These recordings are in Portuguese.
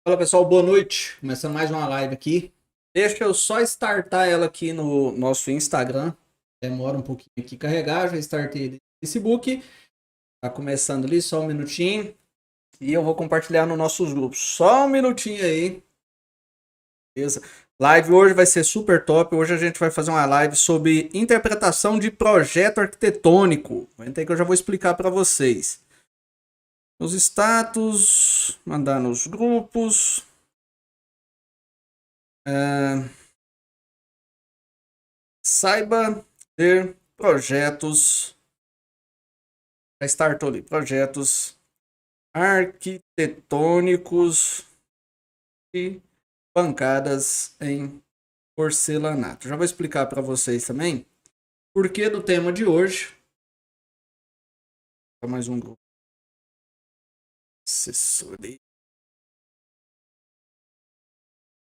Fala pessoal, boa noite. Começando mais uma live aqui. Deixa eu só startar ela aqui no nosso Instagram. Demora um pouquinho aqui carregar. Já startei no Facebook. Tá começando ali, só um minutinho. E eu vou compartilhar nos nossos grupos. Só um minutinho aí. Beleza? Live hoje vai ser super top. Hoje a gente vai fazer uma live sobre interpretação de projeto arquitetônico. Aguenta aí que eu já vou explicar para vocês. Os status, mandar nos grupos. Saiba ter projetos. Já startou ali. Projetos arquitetônicos e bancadas em porcelanato. Já vou explicar para vocês também por que do tema de hoje. Mais um grupo. Assessoria.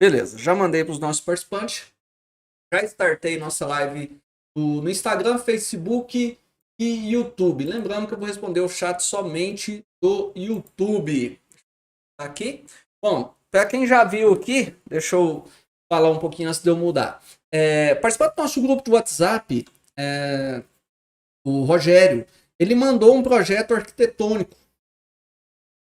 Beleza, já mandei para os nossos participantes. Já startei nossa live no Instagram, Facebook e YouTube. Lembrando que eu vou responder o chat somente do YouTube. Aqui. Bom, para quem já viu aqui, deixa eu falar um pouquinho antes de eu mudar. Participando do nosso grupo de WhatsApp, o Rogério, ele mandou um projeto arquitetônico.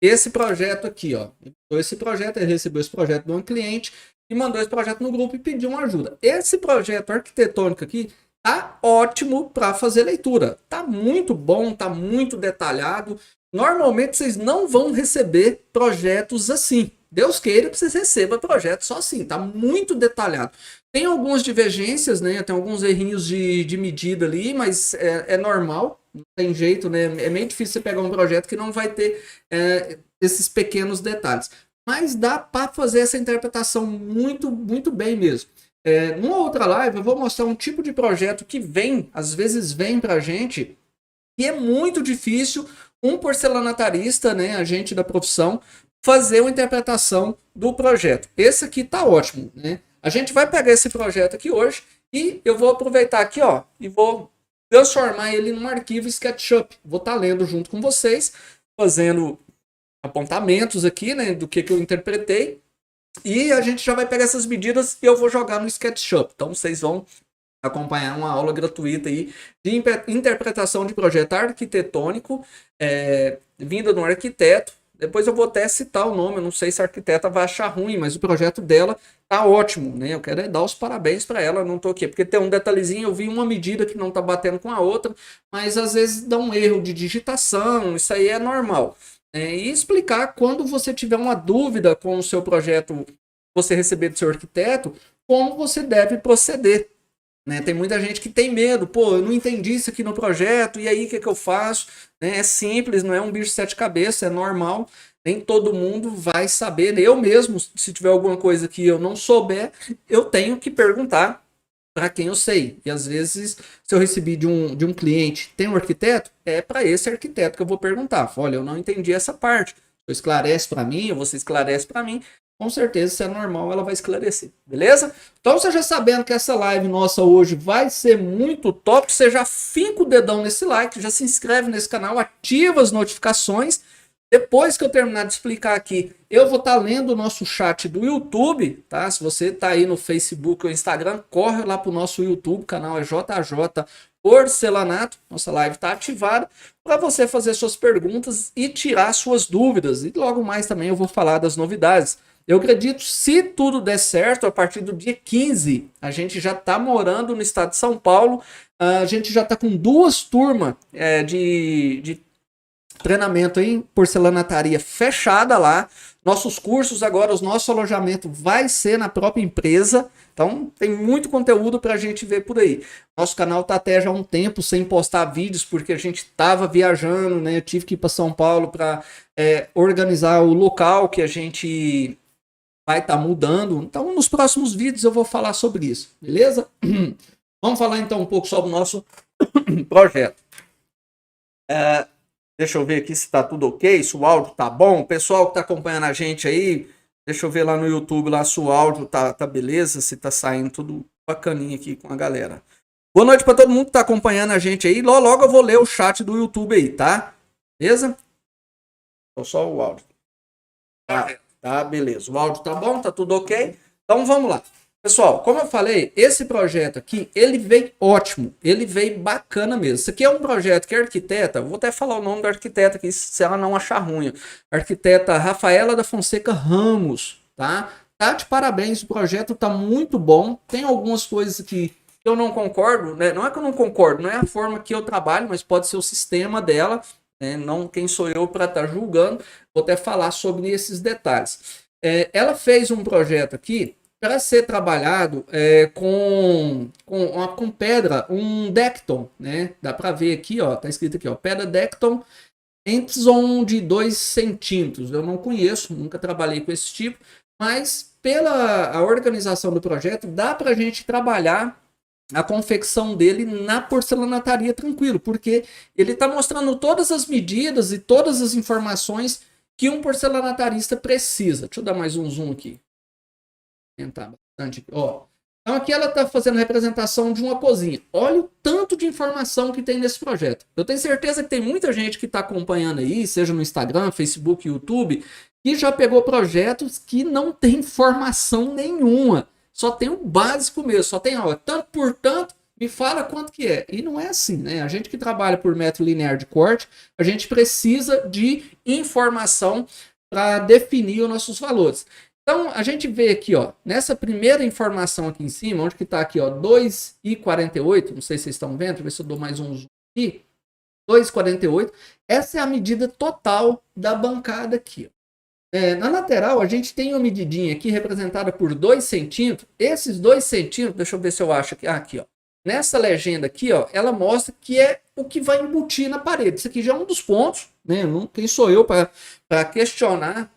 Esse projeto aqui, ó. Ele recebeu esse projeto de um cliente e mandou esse projeto no grupo e pediu uma ajuda. Esse projeto arquitetônico aqui tá ótimo para fazer leitura. Tá muito bom, tá muito detalhado. Normalmente vocês não vão receber projetos assim. Deus queira que vocês recebam projetos só assim, tá muito detalhado. Tem algumas divergências, né? Tem alguns errinhos de medida ali, mas é normal, não tem jeito, né? É meio difícil você pegar um projeto que não vai ter esses pequenos detalhes. Mas dá para fazer essa interpretação muito, muito bem mesmo. Numa outra live, eu vou mostrar um tipo de projeto que às vezes vem para a gente, e é muito difícil um porcelanatarista, né, agente da profissão, fazer uma interpretação do projeto. Esse aqui tá ótimo, né? A gente vai pegar esse projeto aqui hoje e eu vou aproveitar aqui, ó, e vou transformar ele num arquivo SketchUp. Vou estar lendo junto com vocês, fazendo apontamentos aqui, né, do que eu interpretei. E a gente já vai pegar essas medidas e eu vou jogar no SketchUp. Então vocês vão acompanhar uma aula gratuita aí de interpretação de projeto arquitetônico, vinda de um arquiteto. Depois eu vou até citar o nome, eu não sei se a arquiteta vai achar ruim, mas o projeto dela tá ótimo, né? Eu quero dar os parabéns para ela, não tô aqui, porque tem um detalhezinho, eu vi uma medida que não tá batendo com a outra, mas às vezes dá um erro de digitação, isso aí é normal. E explicar quando você tiver uma dúvida com o seu projeto, você receber do seu arquiteto, como você deve proceder. Né? Tem muita gente que tem medo, pô, eu não entendi isso aqui no projeto, e aí o que eu faço? Né? É simples, não é um bicho de sete cabeças, é normal, nem todo mundo vai saber. Eu mesmo, se tiver alguma coisa que eu não souber, eu tenho que perguntar para quem eu sei. E às vezes, se eu recebi de um cliente, tem um arquiteto, é para esse arquiteto que eu vou perguntar. Olha, eu não entendi essa parte. Você esclarece para mim, ou você esclarece para mim, com certeza, se é normal, ela vai esclarecer, beleza? Então, você já sabendo que essa live nossa hoje vai ser muito top, você já finca o dedão nesse like, já se inscreve nesse canal, ativa as notificações. Depois que eu terminar de explicar aqui, eu vou estar lendo o nosso chat do YouTube, tá? Se você está aí no Facebook ou Instagram, corre lá para o nosso YouTube, o canal é JJ Porcelanato, nossa live está ativada, para você fazer suas perguntas e tirar suas dúvidas. E logo mais também eu vou falar das novidades. Eu acredito, se tudo der certo, a partir do dia 15, a gente já está morando no estado de São Paulo, a gente já está com 2 turmas de treinamento em porcelanataria fechada lá. Nossos cursos agora, o nosso alojamento vai ser na própria empresa. Então tem muito conteúdo para a gente ver por aí. Nosso canal tá até já há um tempo sem postar vídeos porque a gente tava viajando, né? Eu tive que ir para São Paulo para organizar o local que a gente vai estar mudando. Então nos próximos vídeos eu vou falar sobre isso, beleza? Vamos falar então um pouco sobre o nosso projeto. Deixa eu ver aqui se tá tudo ok, se o áudio tá bom. Pessoal que tá acompanhando a gente aí, deixa eu ver lá no YouTube lá se o áudio tá beleza, se tá saindo tudo bacaninha aqui com a galera. Boa noite para todo mundo que tá acompanhando a gente aí. Logo eu vou ler o chat do YouTube aí, tá? Beleza? Então só o áudio. Tá, beleza. O áudio tá bom, tá tudo ok? Então vamos lá. Pessoal, como eu falei, esse projeto aqui, ele veio ótimo, ele veio bacana mesmo. Isso aqui é um projeto que a arquiteta, vou até falar o nome da arquiteta aqui, se ela não achar ruim. Arquiteta Rafaela da Fonseca Ramos, tá? Tá de parabéns, o projeto tá muito bom. Tem algumas coisas que eu não concordo, né? Não é que eu não concordo, não é a forma que eu trabalho, mas pode ser o sistema dela, né? Não quem sou eu para estar julgando. Vou até falar sobre esses detalhes. Ela fez um projeto aqui para ser trabalhado com pedra, um Decton, né? Dá para ver aqui, ó, tá escrito aqui, ó, pedra Decton Entzon de 2 centímetros. Eu não conheço, nunca trabalhei com esse tipo, mas pela a organização do projeto, dá para a gente trabalhar a confecção dele na porcelanataria tranquilo, porque ele está mostrando todas as medidas e todas as informações que um porcelanatarista precisa. Deixa eu dar mais um zoom aqui. Aumentar bastante. Ó. Então aqui ela está fazendo a representação de uma cozinha. Olha o tanto de informação que tem nesse projeto. Eu tenho certeza que tem muita gente que está acompanhando aí, seja no Instagram, Facebook, YouTube, que já pegou projetos que não tem informação nenhuma. Só tem o básico mesmo, só tem, ó, tanto por tanto, me fala quanto que é. E não é assim, né? A gente que trabalha por metro linear de corte, a gente precisa de informação para definir os nossos valores. Então, a gente vê aqui, ó, nessa primeira informação aqui em cima, onde que tá aqui, ó, 2,48, não sei se vocês estão vendo, deixa eu ver se eu dou mais um zoom aqui, 2,48, essa é a medida total da bancada aqui, ó. Na lateral, a gente tem uma medidinha aqui representada por 2 centímetros. Esses 2 centímetros, deixa eu ver se eu acho aqui. Aqui, ó. Nessa legenda aqui, ó, ela mostra que é o que vai embutir na parede. Isso aqui já é um dos pontos, né? Quem sou eu para questionar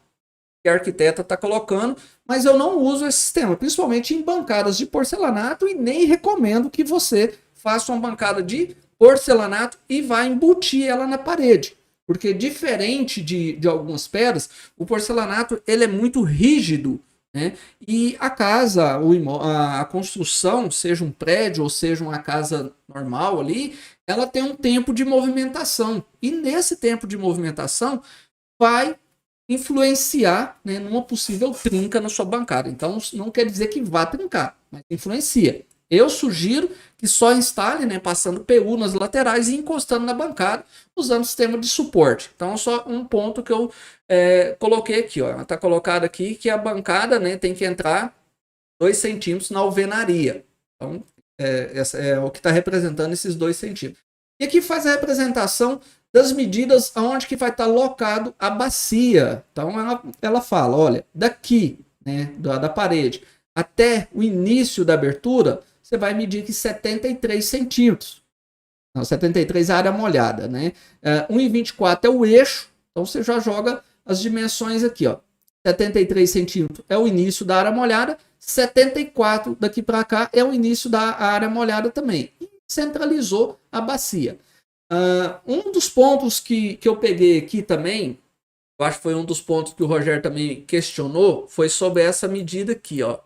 que a arquiteta está colocando, mas eu não uso esse sistema, principalmente em bancadas de porcelanato, e nem recomendo que você faça uma bancada de porcelanato e vá embutir ela na parede. Porque diferente de algumas pedras, o porcelanato ele é muito rígido, né? E a casa, a construção, seja um prédio ou seja uma casa normal ali, ela tem um tempo de movimentação. E nesse tempo de movimentação vai influenciar, né, numa possível trinca na sua bancada. Então não quer dizer que vá trincar, mas influencia. Eu sugiro que só instale, né, passando PU nas laterais e encostando na bancada, usando sistema de suporte. Então, só um ponto que eu coloquei aqui. Está colocado aqui que a bancada, né, tem que entrar 2 centímetros na alvenaria. Então, essa é o que está representando esses 2 centímetros. E aqui faz a representação das medidas aonde que vai estar locado a bacia. Então, ela fala, olha, daqui, né, da parede até o início da abertura, você vai medir que 73 centímetros. Não, 73 é a área molhada, né? 1,24 é o eixo, então você já joga as dimensões aqui, ó. 73 centímetros é o início da área molhada, 74 daqui para cá é o início da área molhada também. E centralizou a bacia. Um dos pontos que eu peguei aqui também, eu acho que foi um dos pontos que o Rogério também questionou, foi sobre essa medida aqui, ó.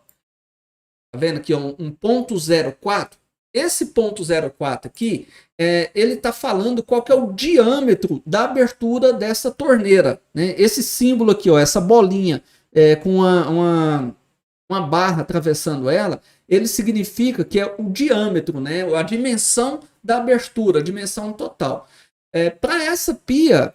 Tá vendo aqui, ó, um ponto 0,4? Esse ponto 0,4 aqui, ele está falando qual que é o diâmetro da abertura dessa torneira, né? Esse símbolo aqui, ó, essa bolinha com uma barra atravessando ela, ele significa que é o diâmetro, né? A dimensão da abertura, a dimensão total. Para essa pia,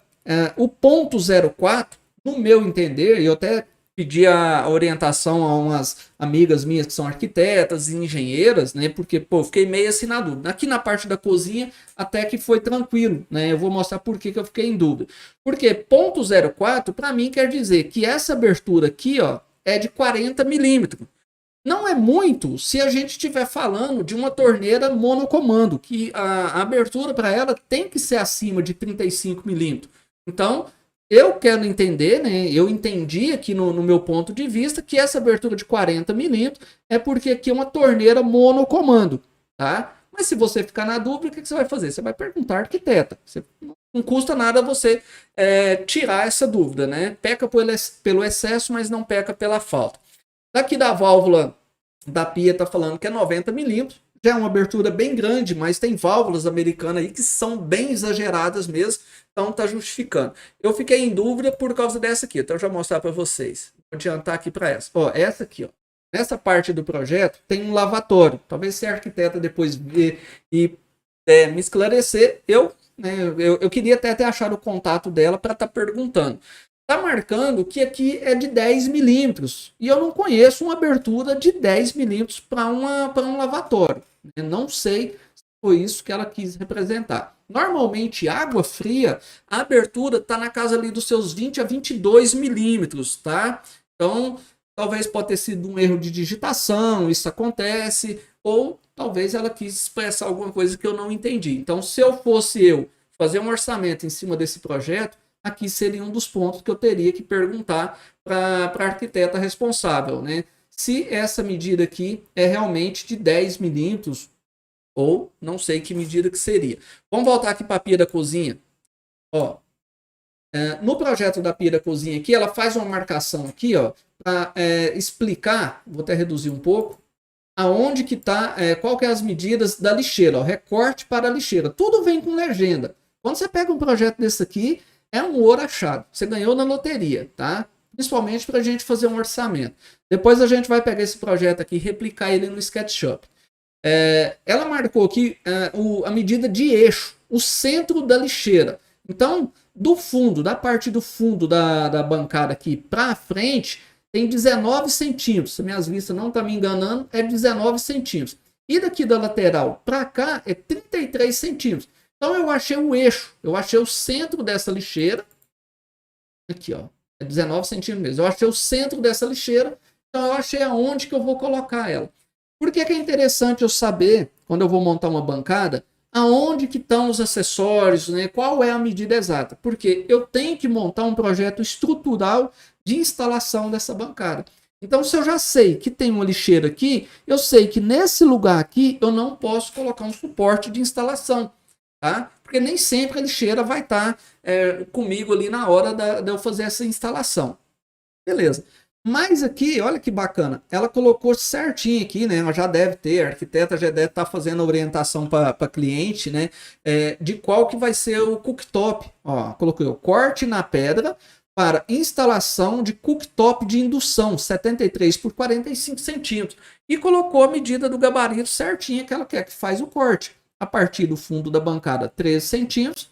o ponto 0,4, no meu entender, e eu até pedi a orientação a umas amigas minhas que são arquitetas e engenheiras, né? Porque, pô, fiquei meio assim na dúvida. Aqui na parte da cozinha, até que foi tranquilo, né? Eu vou mostrar por que eu fiquei em dúvida. Porque ponto 0,4, para mim, quer dizer que essa abertura aqui, ó, é de 40 milímetros. Não é muito se a gente estiver falando de uma torneira monocomando, que a abertura para ela tem que ser acima de 35 milímetros. Então, eu quero entender, né? Eu entendi aqui no meu ponto de vista que essa abertura de 40 milímetros é porque aqui é uma torneira monocomando, tá? Mas se você ficar na dúvida, o que você vai fazer? Você vai perguntar à arquiteta. Não custa nada você tirar essa dúvida, né? Peca pelo excesso, mas não peca pela falta. Daqui da válvula da pia tá falando que é 90 milímetros. Já é uma abertura bem grande, mas tem válvulas americanas aí que são bem exageradas mesmo, então tá justificando. Eu fiquei em dúvida por causa dessa aqui, então eu já vou mostrar para vocês. Vou adiantar aqui para essa. Ó, essa aqui, ó. Nessa parte do projeto tem um lavatório. Talvez se a arquiteta depois ver e me esclarecer, eu queria até ter achado o contato dela para estar perguntando. Está marcando que aqui é de 10 milímetros e eu não conheço uma abertura de 10 milímetros para um lavatório. Eu não sei se foi isso que ela quis representar. Normalmente, água fria, a abertura está na casa ali dos seus 20 a 22 milímetros, tá? Então, talvez pode ter sido um erro de digitação, isso acontece, ou talvez ela quis expressar alguma coisa que eu não entendi. Então, se eu fosse fazer um orçamento em cima desse projeto, aqui seria um dos pontos que eu teria que perguntar para a arquiteta responsável, né? Se essa medida aqui é realmente de 10 milímetros ou não sei que medida que seria. Vamos voltar aqui para a pia da cozinha. Ó, no projeto da pia da cozinha aqui, ela faz uma marcação aqui, ó, para explicar, vou até reduzir um pouco, aonde que está, qual que é as medidas da lixeira, ó, recorte para a lixeira. Tudo vem com legenda. Quando você pega um projeto desse aqui, é um ouro achado. Você ganhou na loteria, tá? Principalmente para a gente fazer um orçamento. Depois a gente vai pegar esse projeto aqui e replicar ele no SketchUp. Ela marcou aqui a medida de eixo, o centro da lixeira. Então, do fundo, da parte do fundo da bancada aqui para frente, tem 19 centímetros. Se minhas vistas não estão me enganando, é 19 centímetros. E daqui da lateral para cá é 33 centímetros. Então eu achei o eixo, eu achei o centro dessa lixeira. Aqui, ó, é 19 centímetros mesmo. Eu achei o centro dessa lixeira, então eu achei aonde que eu vou colocar ela. Por que é interessante eu saber, quando eu vou montar uma bancada, aonde que estão os acessórios, né? Qual é a medida exata? Porque eu tenho que montar um projeto estrutural de instalação dessa bancada. Então, se eu já sei que tem uma lixeira aqui, eu sei que nesse lugar aqui eu não posso colocar um suporte de instalação. Tá? Porque nem sempre a lixeira vai estar comigo ali na hora de eu fazer essa instalação. Beleza. Mas aqui, olha que bacana, ela colocou certinho aqui, né? Ela já deve ter, a arquiteta já deve estar fazendo a orientação para cliente, né? De qual que vai ser o cooktop. Ó, coloquei o corte na pedra para instalação de cooktop de indução, 73 por 45 centímetros. E colocou a medida do gabarito certinha que ela quer que faz o corte. A partir do fundo da bancada, 13 centímetros,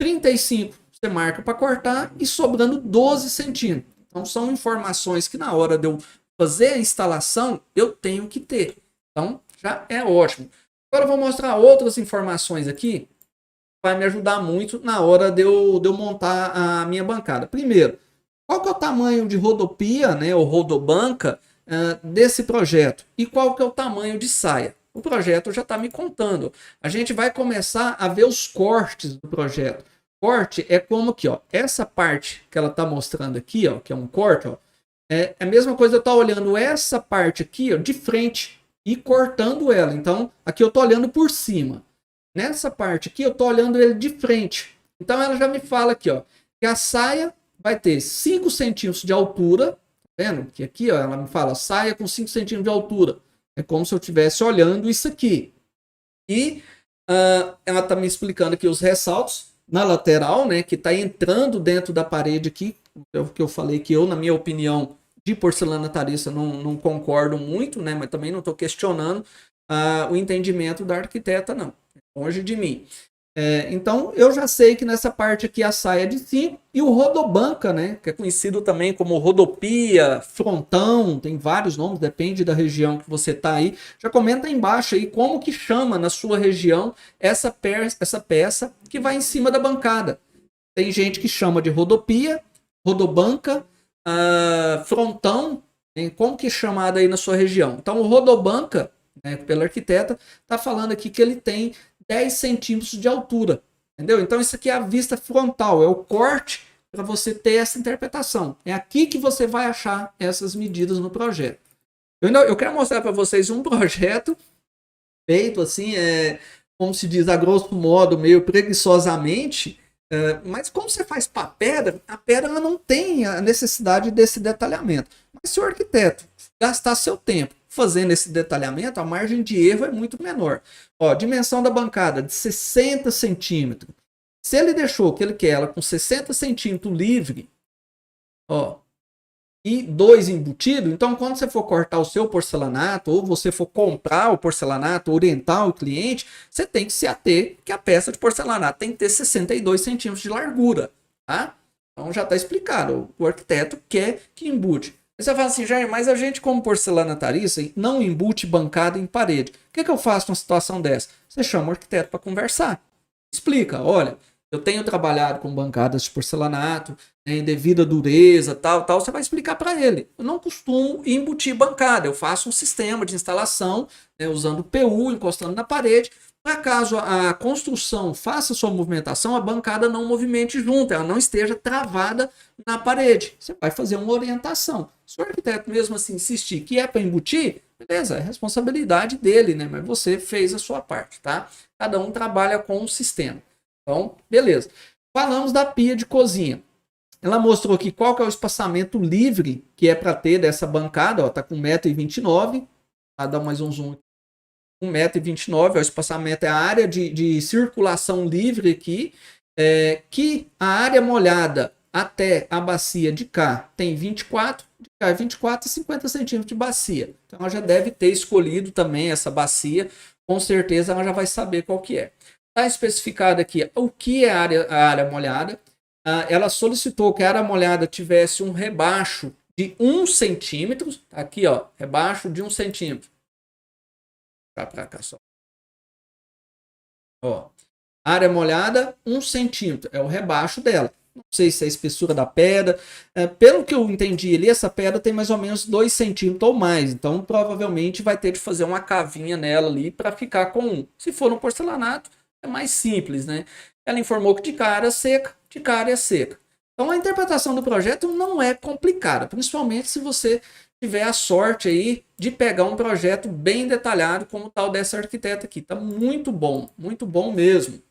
35 você marca para cortar e sobrando 12 centímetros. Então são informações que na hora de eu fazer a instalação eu tenho que ter. Então já é ótimo. Agora eu vou mostrar outras informações aqui que vai me ajudar muito na hora de eu montar a minha bancada. Primeiro, qual que é o tamanho de rodopia, né, ou rodobanca desse projeto? E qual que é o tamanho de saia? O projeto já está me contando. A gente vai começar a ver os cortes do projeto. Corte é como aqui, ó, essa parte que ela está mostrando aqui, ó, que é um corte, ó, é a mesma coisa eu estar olhando essa parte aqui, ó, de frente e cortando ela. Então, aqui eu estou olhando por cima. Nessa parte aqui eu estou olhando ele de frente. Então, ela já me fala aqui, ó, que a saia vai ter 5 centímetros de altura. Tá vendo? Que aqui, ó, ela me fala saia com 5 centímetros de altura. É como se eu estivesse olhando isso aqui. E ela está me explicando aqui os ressaltos na lateral, né? Que está entrando dentro da parede aqui. Que eu falei que eu, na minha opinião, de porcelana tariça, não concordo muito, né? Mas também não estou questionando o entendimento da arquiteta, não. Longe de mim. Então, eu já sei que nessa parte aqui a saia é de 5 e o rodobanca, né, que é conhecido também como rodopia, frontão, tem vários nomes, depende da região que você tá aí. Já comenta aí embaixo aí como que chama na sua região essa peça que vai em cima da bancada. Tem gente que chama de rodopia, rodobanca, frontão, como que é chamado aí na sua região? Então, o rodobanca, né, pela arquiteta, tá falando aqui que ele tem 10 centímetros de altura, entendeu? Então isso aqui é a vista frontal, é o corte para você ter essa interpretação. É aqui que você vai achar essas medidas no projeto. Eu quero mostrar para vocês um projeto feito assim, como se diz a grosso modo, meio preguiçosamente, mas como você faz para a pedra ela não tem a necessidade desse detalhamento. Mas se o arquiteto gastar seu tempo fazendo esse detalhamento, a margem de erro é muito menor. Ó, dimensão da bancada de 60 centímetros. Se ele deixou que ele quer ela com 60 centímetros livre, ó, e 2 embutidos. Então, quando você for cortar o seu porcelanato, ou você for comprar o porcelanato, orientar o cliente, você tem que se ater que a peça de porcelanato tem que ter 62 centímetros de largura, tá? Então já está explicado, o arquiteto quer que embute. Aí você fala assim, Jair, mas a gente como porcelanatarista não embute bancada em parede. O que eu faço numa situação dessa? Você chama o arquiteto para conversar. Explica, olha, eu tenho trabalhado com bancadas de porcelanato, em devida dureza, tal, tal. Você vai explicar para ele. Eu não costumo embutir bancada, eu faço um sistema de instalação, né, usando PU, encostando na parede. Para caso a construção faça sua movimentação, a bancada não movimente junto, ela não esteja travada na parede. Você vai fazer uma orientação. Se o arquiteto mesmo assim insistir que é para embutir, beleza, é responsabilidade dele, né? Mas você fez a sua parte, tá? Cada um trabalha com um sistema. Então, beleza. Falamos da pia de cozinha. Ela mostrou aqui qual que é o espaçamento livre que é para ter dessa bancada. Ó, tá com 1,29 m. Vou dar mais um zoom aqui. 1,29 m, o espaçamento é a área de circulação livre aqui, que a área molhada até a bacia de cá tem 24, de cá é 24 e 50 centímetros de bacia. Então ela já deve ter escolhido também essa bacia, com certeza ela já vai saber qual que é. Está especificado aqui o que é a área molhada. Ela solicitou que a área molhada tivesse um rebaixo de 1 centímetro, aqui ó, rebaixo de 1 centímetro. Para cá só. Ó, área molhada, 1 centímetro. É o rebaixo dela. Não sei se é a espessura da pedra. Pelo que eu entendi ali, essa pedra tem mais ou menos 2 centímetros ou mais. Então, provavelmente vai ter de fazer uma cavinha nela ali para ficar com 1. Se for no porcelanato, é mais simples, né? Ela informou que de cá área seca, de cá área seca. Então, a interpretação do projeto não é complicada, principalmente se você tiver a sorte aí de pegar um projeto bem detalhado como o tal dessa arquiteta aqui. Tá muito bom mesmo.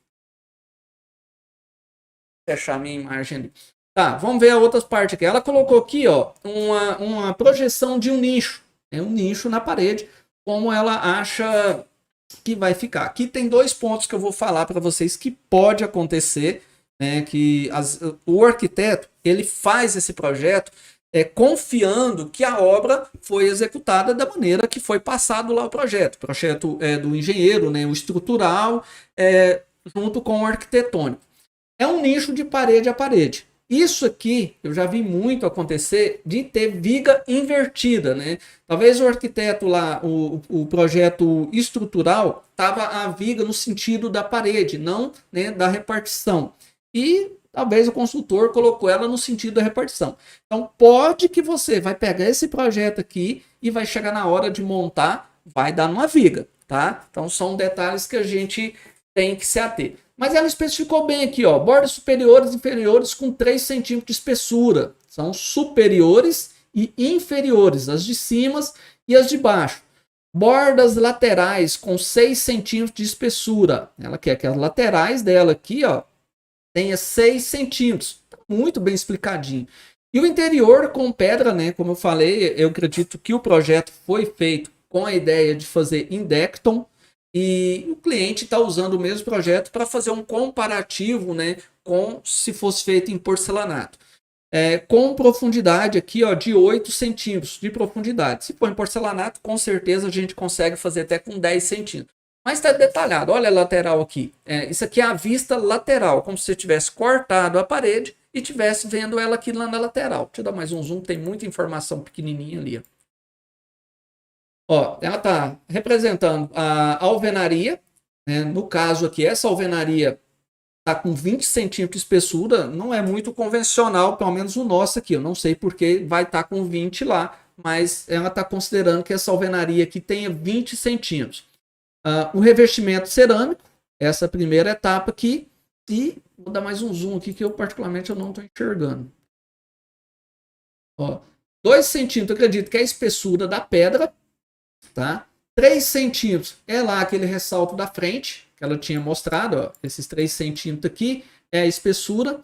Vou fechar minha imagem ali. Tá, vamos ver a outra parte aqui. Ela colocou aqui, ó, uma projeção de um nicho. É um nicho na parede, como ela acha que vai ficar. Aqui tem 2 pontos que eu vou falar para vocês que pode acontecer, né, que o arquiteto, ele faz esse projeto confiando que a obra foi executada da maneira que foi passado lá o projeto. O projeto é do engenheiro, né, o estrutural, junto com o arquitetônico. É um nicho de parede a parede. Isso aqui eu já vi muito acontecer de ter viga invertida, né? Talvez o arquiteto lá, o projeto estrutural, tava a viga no sentido da parede, não, né, da repartição. E talvez o consultor colocou ela no sentido da repartição. Então pode que você vai pegar esse projeto aqui e vai chegar na hora de montar, vai dar numa viga, tá? Então são detalhes que a gente tem que se ater. Mas ela especificou bem aqui, ó, bordas superiores e inferiores com 3 centímetros de espessura. São superiores e inferiores, as de cima e as de baixo. Bordas laterais com 6 centímetros de espessura. Ela quer que as laterais dela aqui, ó, tenha 6 centímetros. Tá muito bem explicadinho. E o interior com pedra, né? Como eu falei, eu acredito que o projeto foi feito com a ideia de fazer Indecton. E o cliente está usando o mesmo projeto para fazer um comparativo, né, com se fosse feito em porcelanato. Com profundidade aqui, ó, de 8 centímetros de profundidade. Se for em porcelanato, com certeza a gente consegue fazer até com 10 centímetros. Mas está detalhado, olha a lateral aqui. Isso aqui é a vista lateral, como se você tivesse cortado a parede e estivesse vendo ela aqui lá na lateral. Deixa eu dar mais um zoom, tem muita informação pequenininha ali. Ó, ela está representando a alvenaria, né? No caso aqui, essa alvenaria está com 20 centímetros de espessura, não é muito convencional, pelo menos o nosso aqui. Eu não sei porque vai estar com 20 lá, mas ela está considerando que essa alvenaria aqui tenha 20 centímetros. O revestimento cerâmico, essa primeira etapa aqui, e vou dar mais um zoom aqui que eu particularmente eu não estou enxergando. Ó, 2 centímetros, eu acredito que é a espessura da pedra. Tá? 3 centímetros é lá aquele ressalto da frente que ela tinha mostrado, ó, esses 3 centímetros aqui é a espessura,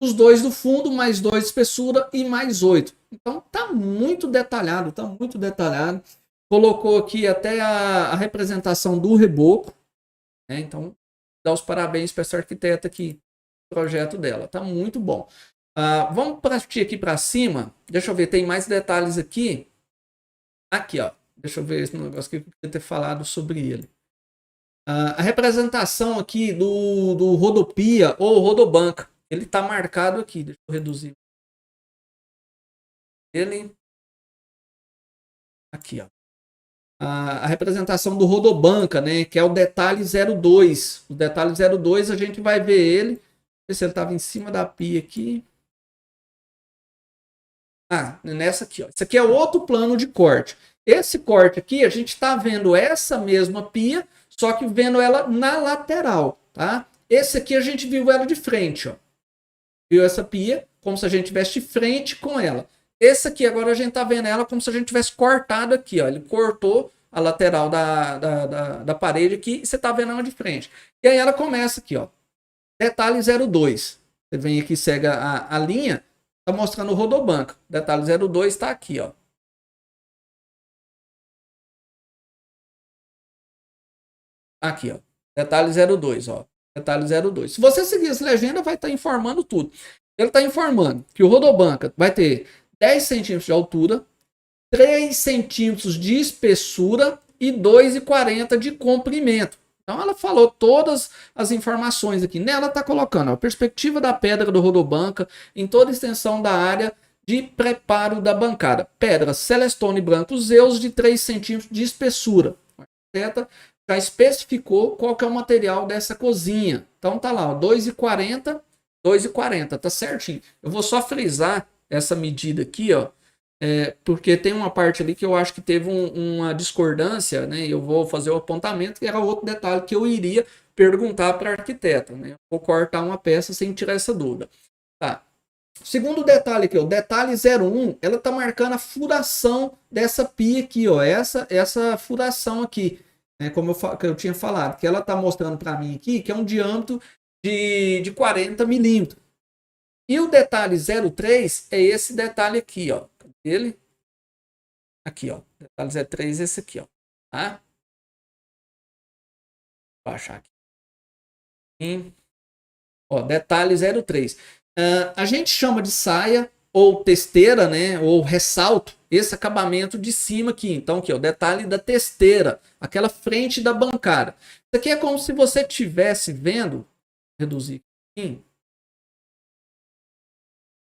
os 2 do fundo, mais 2 de espessura e mais 8. Então tá muito detalhado, tá muito detalhado. Colocou aqui até a representação do reboco, né? Então dá os parabéns para essa arquiteta aqui, o projeto dela, tá muito bom. Vamos partir aqui para cima. Deixa eu ver, tem mais detalhes aqui. Aqui, ó. Deixa eu ver esse negócio que eu queria ter falado sobre ele. A representação aqui do Rodopia ou Rodobanca. Ele está marcado aqui. Deixa eu reduzir. Ele. Aqui, ó. A representação do Rodobanca, né? Que é o detalhe 02. O detalhe 02 a gente vai ver ele. Ver se ele estava em cima da pia aqui. Nessa aqui, ó. Isso aqui é outro plano de corte. Esse corte aqui, a gente está vendo essa mesma pia, só que vendo ela na lateral, tá? Esse aqui a gente viu ela de frente, ó. Viu essa pia como se a gente tivesse de frente com ela. Esse aqui agora a gente tá vendo ela como se a gente tivesse cortado aqui, ó. Ele cortou a lateral da parede aqui e você tá vendo ela de frente. E aí ela começa aqui, ó. Detalhe 02. Você vem aqui, segue a linha, tá mostrando o Rodobanca. Detalhe 02 tá aqui, ó. Aqui, ó. Detalhe 02, ó. Detalhe 02. Se você seguir essa legenda, vai estar informando tudo. Ele está informando que o Rodobanca vai ter 10 centímetros de altura, 3 centímetros de espessura e 2,40 de comprimento. Então ela falou todas as informações aqui. Nela está colocando a perspectiva da pedra do Rodobanca em toda a extensão da área de preparo da bancada. Pedra Celestone branco Zeus de 3 centímetros de espessura. O arquiteta já especificou qual que é o material dessa cozinha. Então tá lá, 2,40, 2,40, tá certinho. Eu vou só frisar essa medida aqui, ó, porque tem uma parte ali que eu acho que teve uma discordância, né? Eu vou fazer o apontamento, que era outro detalhe que eu iria perguntar para a arquiteta, né? Eu vou cortar uma peça sem tirar essa dúvida. Tá. Segundo detalhe aqui, o detalhe 01, ela tá marcando a furação dessa pia aqui, ó, essa furação aqui. Como eu tinha falado, que ela está mostrando para mim aqui, que é um diâmetro de 40 milímetros. E o detalhe 03 é esse detalhe aqui, ó. Ele aqui, ó. Detalhe 03 é esse aqui, ó. Tá? Vou achar aqui. Ó, detalhe 03. A gente chama de saia ou testeira, né, ou ressalto, esse acabamento de cima aqui. Então, aqui, ó, o detalhe da testeira, aquela frente da bancada. Isso aqui é como se você estivesse vendo, reduzir aqui,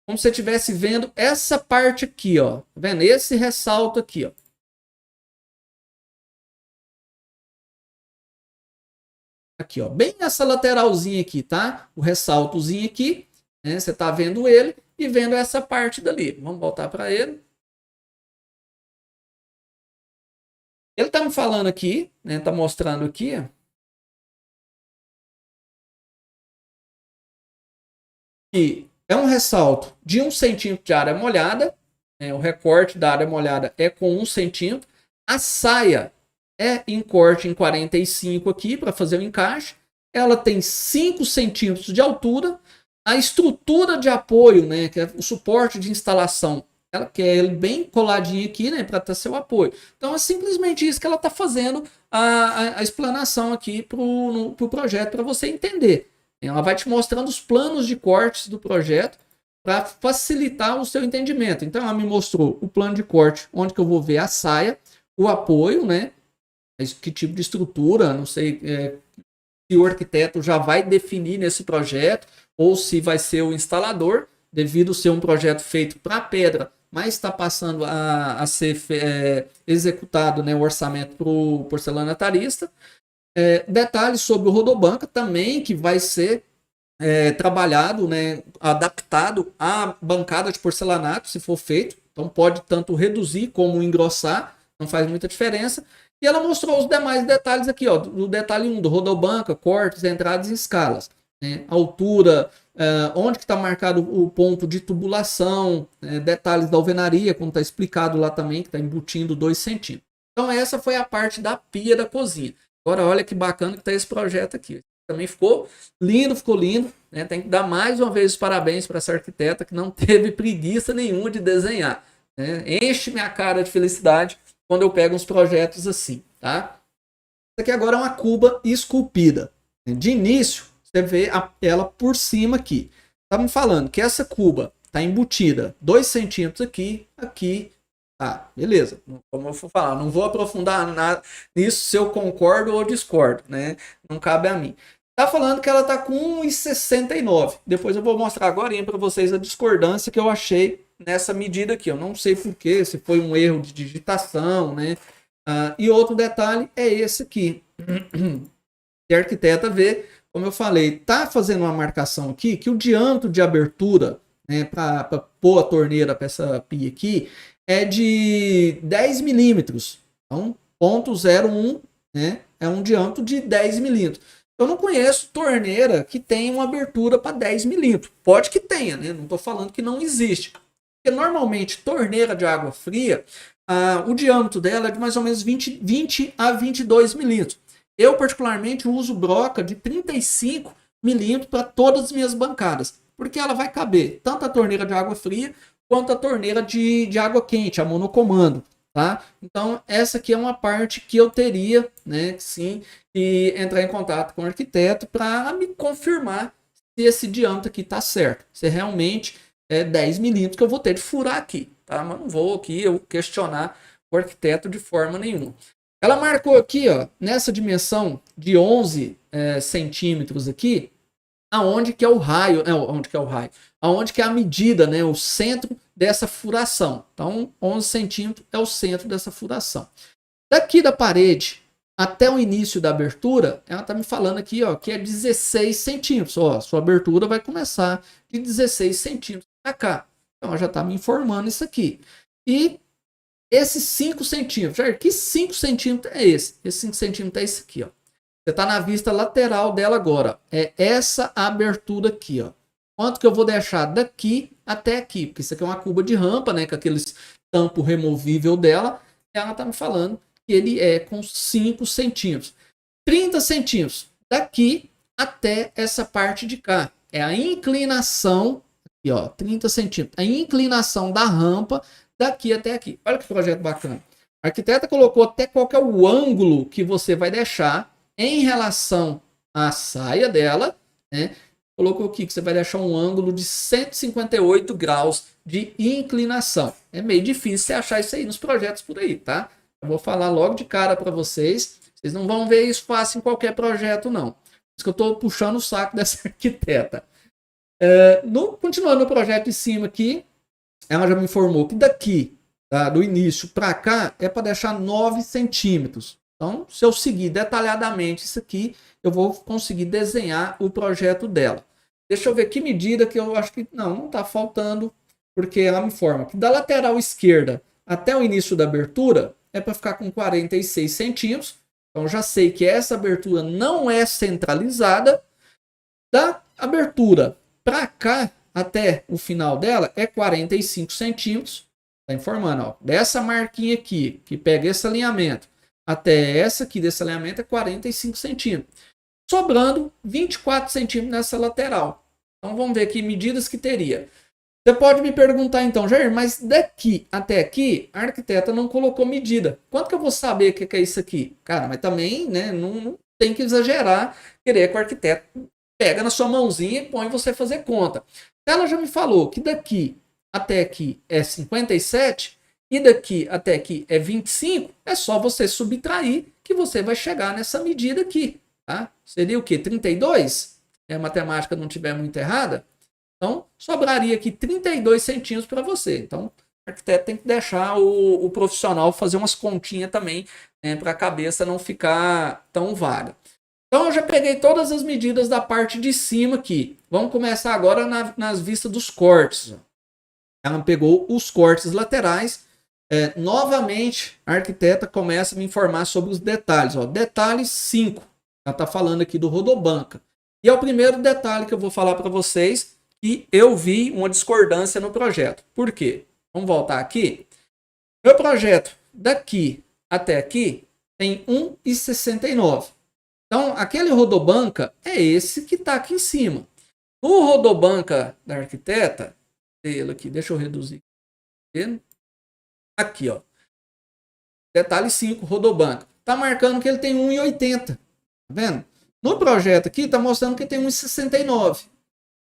como se você estivesse vendo essa parte aqui, ó, tá vendo? Esse ressalto aqui, ó. Aqui, ó, bem essa lateralzinha aqui, tá? O ressaltozinho aqui, né? Você tá vendo ele e vendo essa parte dali. Vamos voltar para ele. Ele tá me falando aqui, né? Tá mostrando aqui, ó, que é um ressalto de 1 centímetro de área molhada, né? O recorte da área molhada é com 1 centímetro. A saia é em corte em 45 aqui para fazer o encaixe. Ela tem 5 centímetros de altura. A estrutura de apoio, né, que é o suporte de instalação, ela quer bem coladinho aqui, né, para ter seu apoio. Então é simplesmente isso que ela está fazendo a explanação aqui para o projeto, para você entender. Ela vai te mostrando os planos de cortes do projeto para facilitar o seu entendimento. Então ela me mostrou o plano de corte, onde que eu vou ver a saia, o apoio, né, que tipo de estrutura, não sei se o arquiteto já vai definir nesse projeto ou se vai ser o instalador, devido ser um projeto feito para pedra, mas está passando a ser executado, né, o orçamento para o porcelanatarista. Detalhes sobre o Rodobanca também, que vai ser trabalhado, né, adaptado à bancada de porcelanato, se for feito. Então pode tanto reduzir como engrossar, não faz muita diferença. E ela mostrou os demais detalhes aqui, ó, do detalhe 1, do Rodobanca, cortes, entradas e escalas. Né? Altura, onde que está marcado o ponto de tubulação, detalhes da alvenaria, como está explicado lá também, que está embutindo 2 centímetros. Então essa foi a parte da pia da cozinha. Agora olha que bacana que está esse projeto aqui. Também ficou lindo, né? Tem que dar mais uma vez os parabéns para essa arquiteta que não teve preguiça nenhuma de desenhar. Né? Enche minha cara de felicidade quando eu pego uns projetos assim, tá? Isso aqui agora é uma cuba esculpida. De início, você vê ela por cima aqui. me falando que essa cuba está embutida 2 centímetros aqui, aqui. Tá, beleza. Como eu for falar, não vou aprofundar nada nisso se eu concordo ou discordo, né? Não cabe a mim. Tá falando que ela tá com 1,69. Depois eu vou mostrar agora para vocês a discordância que eu achei nessa medida aqui. Eu não sei porquê, se foi um erro de digitação, né? E outro detalhe é esse aqui. Se a arquiteta vê, como eu falei, tá fazendo uma marcação aqui que o diâmetro de abertura, né, para pôr a torneira para essa pia aqui é de 10 milímetros. Então, 0,01, né, é um diâmetro de 10 milímetros. Eu não conheço torneira que tenha uma abertura para 10 milímetros. Pode que tenha, né? Não estou falando que não existe. Porque normalmente torneira de água fria, o diâmetro dela é de mais ou menos 20 a 22 milímetros. Eu particularmente uso broca de 35 milímetros para todas as minhas bancadas. Porque ela vai caber tanto a torneira de água fria quanto a torneira de água quente, a monocomando. Tá? Então, essa aqui é uma parte que eu teria, né, sim, e entrar em contato com o arquiteto para me confirmar se esse diâmetro aqui está certo. Se realmente é 10 milímetros que eu vou ter de furar aqui. Tá? Mas não vou aqui eu questionar o arquiteto de forma nenhuma. Ela marcou aqui, ó, nessa dimensão de 11 centímetros aqui, aonde que é o raio, aonde que é a medida, né, o centro dessa furação. Então, 11 centímetros é o centro dessa furação. Daqui da parede até o início da abertura, ela está me falando aqui, ó, que é 16 centímetros. Ó, sua abertura vai começar de 16 centímetros para cá. Então, ela já está me informando isso aqui. E esses 5 centímetros, que 5 centímetros é esse? Esse 5 centímetros é esse aqui, ó. Você está na vista lateral dela agora. É essa abertura aqui, ó. Quanto que eu vou deixar daqui até aqui? Porque isso aqui é uma cuba de rampa, né? Com aqueles tampo removível dela. Ela está me falando que ele é com 5 centímetros. 30 centímetros daqui até essa parte de cá. É a inclinação, aqui, ó, 30 centímetros. A inclinação da rampa daqui até aqui. Olha que projeto bacana. A arquiteta colocou até qual que é o ângulo que você vai deixar em relação à saia dela, né? Colocou aqui que você vai deixar um ângulo de 158 graus de inclinação. É meio difícil você achar isso aí nos projetos por aí, tá? Eu vou falar logo de cara para vocês. Vocês não vão ver isso fácil em qualquer projeto, não. Por isso que eu estou puxando o saco dessa arquiteta. Continuando no projeto de cima aqui, ela já me informou que daqui, tá, do início para cá, é para deixar 9 centímetros. Então, se eu seguir detalhadamente isso aqui, eu vou conseguir desenhar o projeto dela. Deixa eu ver que medida que eu acho que não está faltando, porque ela me informa que da lateral esquerda até o início da abertura é para ficar com 46 centímetros. Então, já sei que essa abertura não é centralizada. Da abertura para cá até o final dela é 45 centímetros. Está informando, ó, dessa marquinha aqui, que pega esse alinhamento, até essa aqui desse alinhamento é 45 centímetros. Sobrando 24 centímetros nessa lateral. Então vamos ver aqui medidas que teria. Você pode me perguntar então, Jair, mas daqui até aqui a arquiteta não colocou medida. Quanto que eu vou saber o que é isso aqui? Cara, mas também, né, não tem que exagerar, querer que o arquiteto pega na sua mãozinha e põe você fazer conta. Ela já me falou que daqui até aqui é 57 e daqui até aqui é 25, é só você subtrair que você vai chegar nessa medida aqui. Tá? Seria o quê? 32? Se a matemática não estiver muito errada. Então, sobraria aqui 32 centímetros para você. Então, o arquiteto tem que deixar o profissional fazer umas continhas também, né, para a cabeça não ficar tão vaga. Então, eu já peguei todas as medidas da parte de cima aqui. Vamos começar agora nas vistas dos cortes. Ela pegou os cortes laterais. Novamente, a arquiteta começa a me informar sobre os detalhes. Ó. Detalhe 5. Ela está falando aqui do rodobanca. E é o primeiro detalhe que eu vou falar para vocês que eu vi uma discordância no projeto. Por quê? Vamos voltar aqui. Meu projeto daqui até aqui tem 1,69. Então, aquele rodobanca é esse que está aqui em cima. O rodobanca da arquiteta, aqui, deixa eu reduzir. Aqui, ó. Detalhe 5, rodobanca. Está marcando que ele tem 1,80. Tá vendo? No projeto aqui está mostrando que tem 1,69.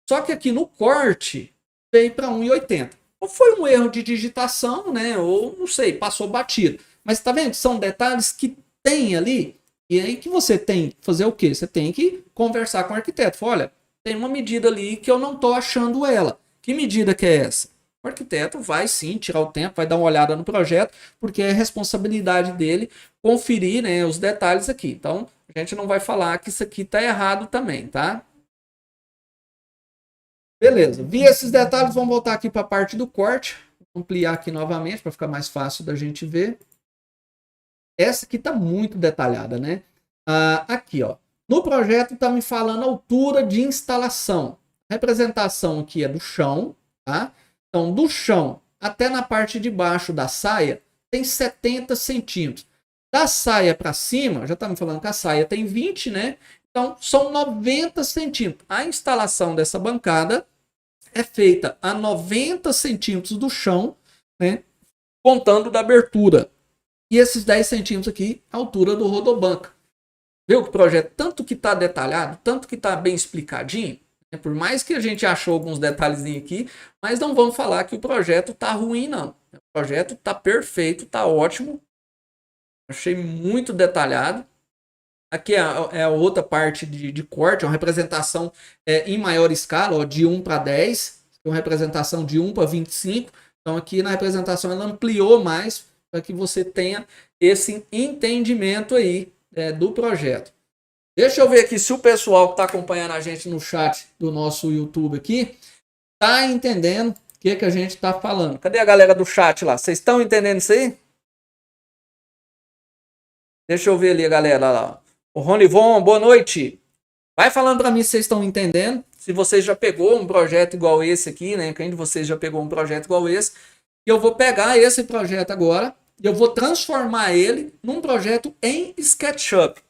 Só que aqui no corte veio para 1,80. Ou foi um erro de digitação, né? Ou não sei, passou batido. Mas tá vendo? São detalhes que tem ali. E aí que você tem que fazer o quê? Você tem que conversar com o arquiteto. Fala, olha, tem uma medida ali que eu não tô achando ela. Que medida que é essa? O arquiteto vai sim tirar o tempo, vai dar uma olhada no projeto, porque é responsabilidade dele conferir, né, os detalhes aqui. Então, a gente não vai falar que isso aqui está errado também, tá? Beleza. Vi esses detalhes, vamos voltar aqui para a parte do corte. Vou ampliar aqui novamente para ficar mais fácil da gente ver. Essa aqui está muito detalhada, né? Aqui, ó. No projeto está me falando a altura de instalação. A representação aqui é do chão, tá? Então, do chão até na parte de baixo da saia tem 70 centímetros. Da saia para cima, já está me falando que a saia tem 20, né? Então, são 90 centímetros. A instalação dessa bancada é feita a 90 centímetros do chão, né? Contando da abertura. E esses 10 centímetros aqui, a altura do rodobanca. Viu que o projeto, tanto que está detalhado, tanto que está bem explicadinho, né? Por mais que a gente achou alguns detalhezinhos aqui, mas não vamos falar que o projeto está ruim, não. O projeto está perfeito, está ótimo. Achei muito detalhado. Aqui é a outra parte de corte, uma representação em maior escala, ó, de 1 para 10, uma representação de 1 para 25. Então aqui na representação ela ampliou mais para que você tenha esse entendimento aí do projeto. Deixa eu ver aqui se o pessoal que está acompanhando a gente no chat do nosso YouTube aqui está entendendo o que a gente está falando. Cadê a galera do chat lá? Vocês estão entendendo isso aí? Deixa eu ver ali a galera lá. O Ronivon, boa noite. Vai falando para mim se vocês estão entendendo. Se você já pegou um projeto igual esse aqui, né? Quem de vocês já pegou um projeto igual esse? E eu vou pegar esse projeto agora e eu vou transformar ele num projeto em SketchUp.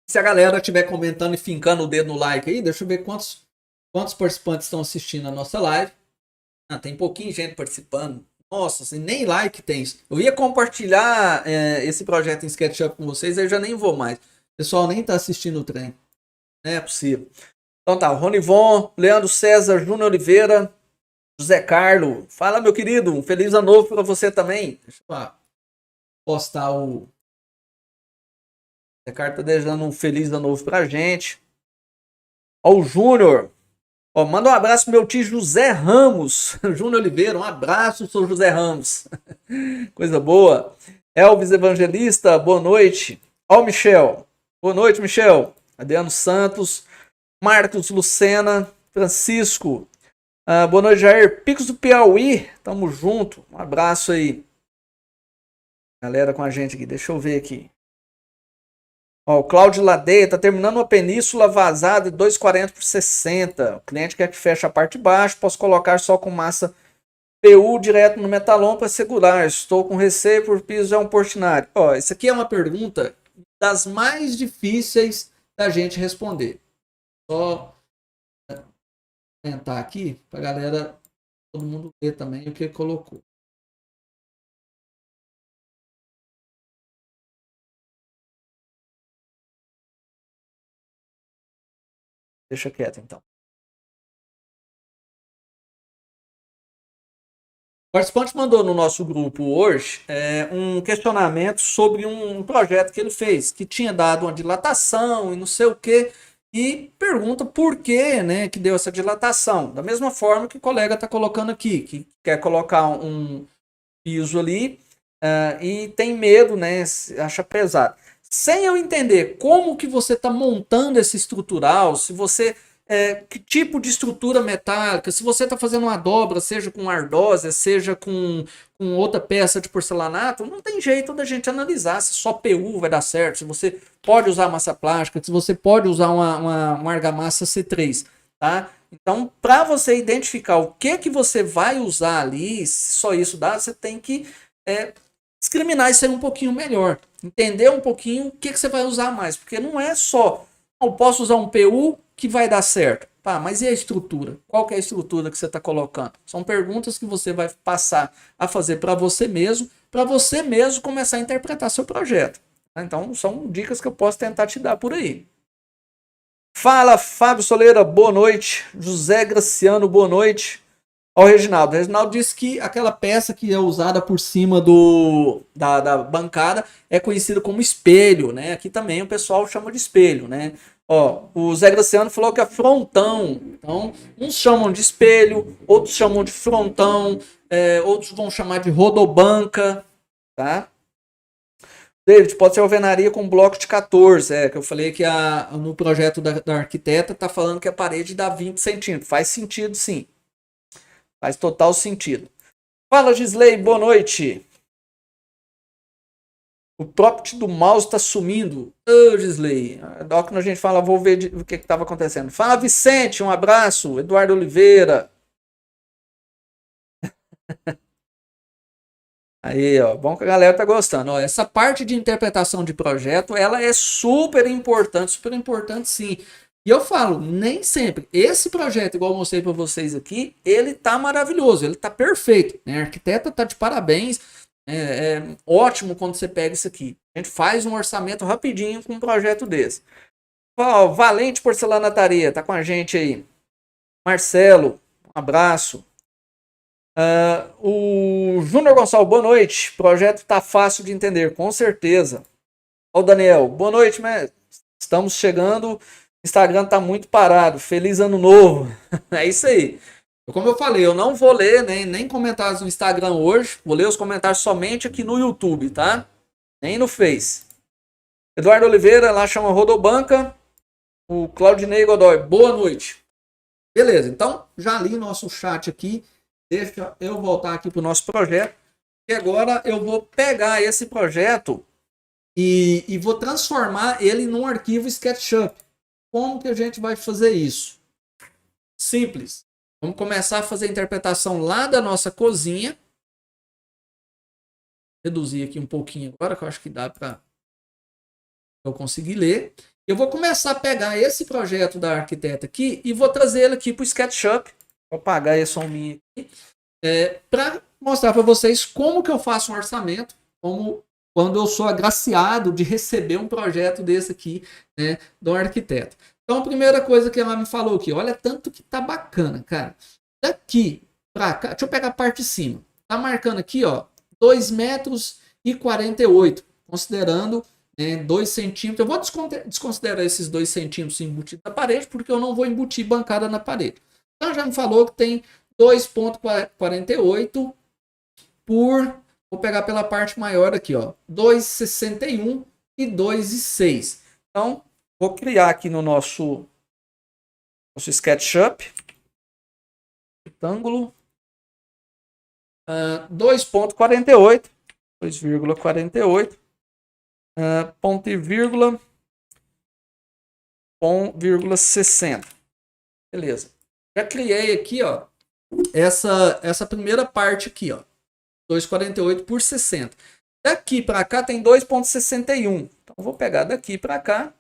Se a galera estiver comentando e fincando o dedo no like aí, deixa eu ver quantos participantes estão assistindo a nossa live. Tem pouquinho gente participando. Nossa, assim, nem like tem. Eu ia compartilhar esse projeto em SketchUp com vocês, aí eu já nem vou mais. O pessoal nem tá assistindo o trem. Não é possível. Então tá, Ronivon, Leandro César, Júnior Oliveira, José Carlos. Fala, meu querido, um feliz ano novo para você também. Deixa eu postar o... José Carlos tá desejando um feliz ano novo pra gente. Ó, o Júnior. Ó, manda um abraço pro meu tio José Ramos. Júnior Oliveira, um abraço, sou José Ramos. Coisa boa. Elvis Evangelista, boa noite. Ó, o Michel. Boa noite, Michel. Adriano Santos. Marcos Lucena. Francisco. Boa noite, Jair. Picos do Piauí. Tamo junto. Um abraço aí. Galera com a gente aqui. Deixa eu ver aqui. Ó, o Cláudio Ladeia tá terminando uma península vazada de 2,40 por 60. O cliente quer que feche a parte de baixo. Posso colocar só com massa PU direto no metalon para segurar. Estou com receio por piso é um Portinari. Ó, isso aqui é uma pergunta das mais difíceis da gente responder. Só comentar aqui para galera, todo mundo ver também o que ele colocou. Deixa quieto, então. O participante mandou no nosso grupo hoje um questionamento sobre um projeto que ele fez, que tinha dado uma dilatação e não sei o quê, e pergunta por que, né, que deu essa dilatação. Da mesma forma que o colega está colocando aqui, que quer colocar um piso ali e tem medo, né, acha pesado. Sem eu entender como que você está montando esse estrutural, se você que tipo de estrutura metálica, se você está fazendo uma dobra, seja com ardósia, seja com outra peça de porcelanato, não tem jeito da gente analisar se só PU vai dar certo, se você pode usar massa plástica, se você pode usar uma argamassa C3, tá? Então, para você identificar o que você vai usar ali, se só isso dá, você tem que discriminar isso aí um pouquinho melhor. Entender um pouquinho o que você vai usar mais. Porque não é só, eu posso usar um PU que vai dar certo. Tá, mas e a estrutura? Qual que é a estrutura que você está colocando? São perguntas que você vai passar a fazer para você mesmo começar a interpretar seu projeto. Então, são dicas que eu posso tentar te dar por aí. Fala, Fábio Soleira, boa noite. José Graciano, boa noite. Ó, o Reginaldo. O Reginaldo disse que aquela peça que é usada por cima da bancada é conhecida como espelho, né? Aqui também o pessoal chama de espelho, né? Ó, o Zé Graciano falou que é frontão. Então, uns chamam de espelho, outros chamam de frontão, outros vão chamar de rodobanca, tá? David, pode ser alvenaria com bloco de 14. Que eu falei que no projeto da arquiteta tá falando que a parede dá 20 centímetros. Faz sentido, sim. Faz total sentido. Fala, Gisley, boa noite. O prompt do mouse tá sumindo. Ô, Gisley. Quando a gente fala, vou ver o que estava acontecendo. Fala, Vicente, um abraço. Eduardo Oliveira. Aí, ó, bom que a galera tá gostando. Ó, essa parte de interpretação de projeto, ela é super importante sim. E eu falo, nem sempre. Esse projeto, igual eu mostrei para vocês aqui, ele tá maravilhoso, ele tá perfeito. Né? A arquiteta tá de parabéns. É ótimo quando você pega isso aqui. A gente faz um orçamento rapidinho com um projeto desse. Ó, Valente Porcelanataria, tá com a gente aí. Marcelo, um abraço. O Júnior Gonçalves, boa noite. O projeto tá fácil de entender, com certeza. Ó, o Daniel, boa noite, mas estamos chegando. O Instagram tá muito parado. Feliz ano novo. É isso aí. Como eu falei, eu não vou ler nem comentários no Instagram hoje. Vou ler os comentários somente aqui no YouTube, tá? Nem no Face. Eduardo Oliveira, lá chama Rodobanca. O Claudinei Godoy, boa noite. Beleza, então já li nosso chat aqui. Deixa eu voltar aqui para o nosso projeto. E agora eu vou pegar esse projeto e vou transformar ele num arquivo SketchUp. Como que a gente vai fazer isso? Simples. Vamos começar a fazer a interpretação lá da nossa cozinha. Reduzir aqui um pouquinho agora, que eu acho que dá para eu conseguir ler. Eu vou começar a pegar esse projeto da arquiteta aqui e vou trazer ele aqui para o SketchUp. Vou apagar esse sombrinho aqui. Para mostrar para vocês como que eu faço um orçamento, como quando eu sou agraciado de receber um projeto desse aqui, né, do arquiteto. Então, a primeira coisa que ela me falou aqui, olha tanto que tá bacana, cara. Daqui para cá, deixa eu pegar a parte de cima. Tá marcando aqui, ó, 2 metros e 48, considerando 2 centímetros. Eu vou desconsiderar esses 2 centímetros embutidos na parede, porque eu não vou embutir bancada na parede. Então, já me falou que tem 2,48 por, vou pegar pela parte maior aqui, ó, 2,61 e 2,6. Então, vou criar aqui no nosso SketchUp, retângulo, 2,48, 2,48, ponto e vírgula, 60. Beleza. Já criei aqui, ó, essa primeira parte aqui, ó, 2,48 por 60. Daqui para cá tem 2,61. Então vou pegar daqui para cá.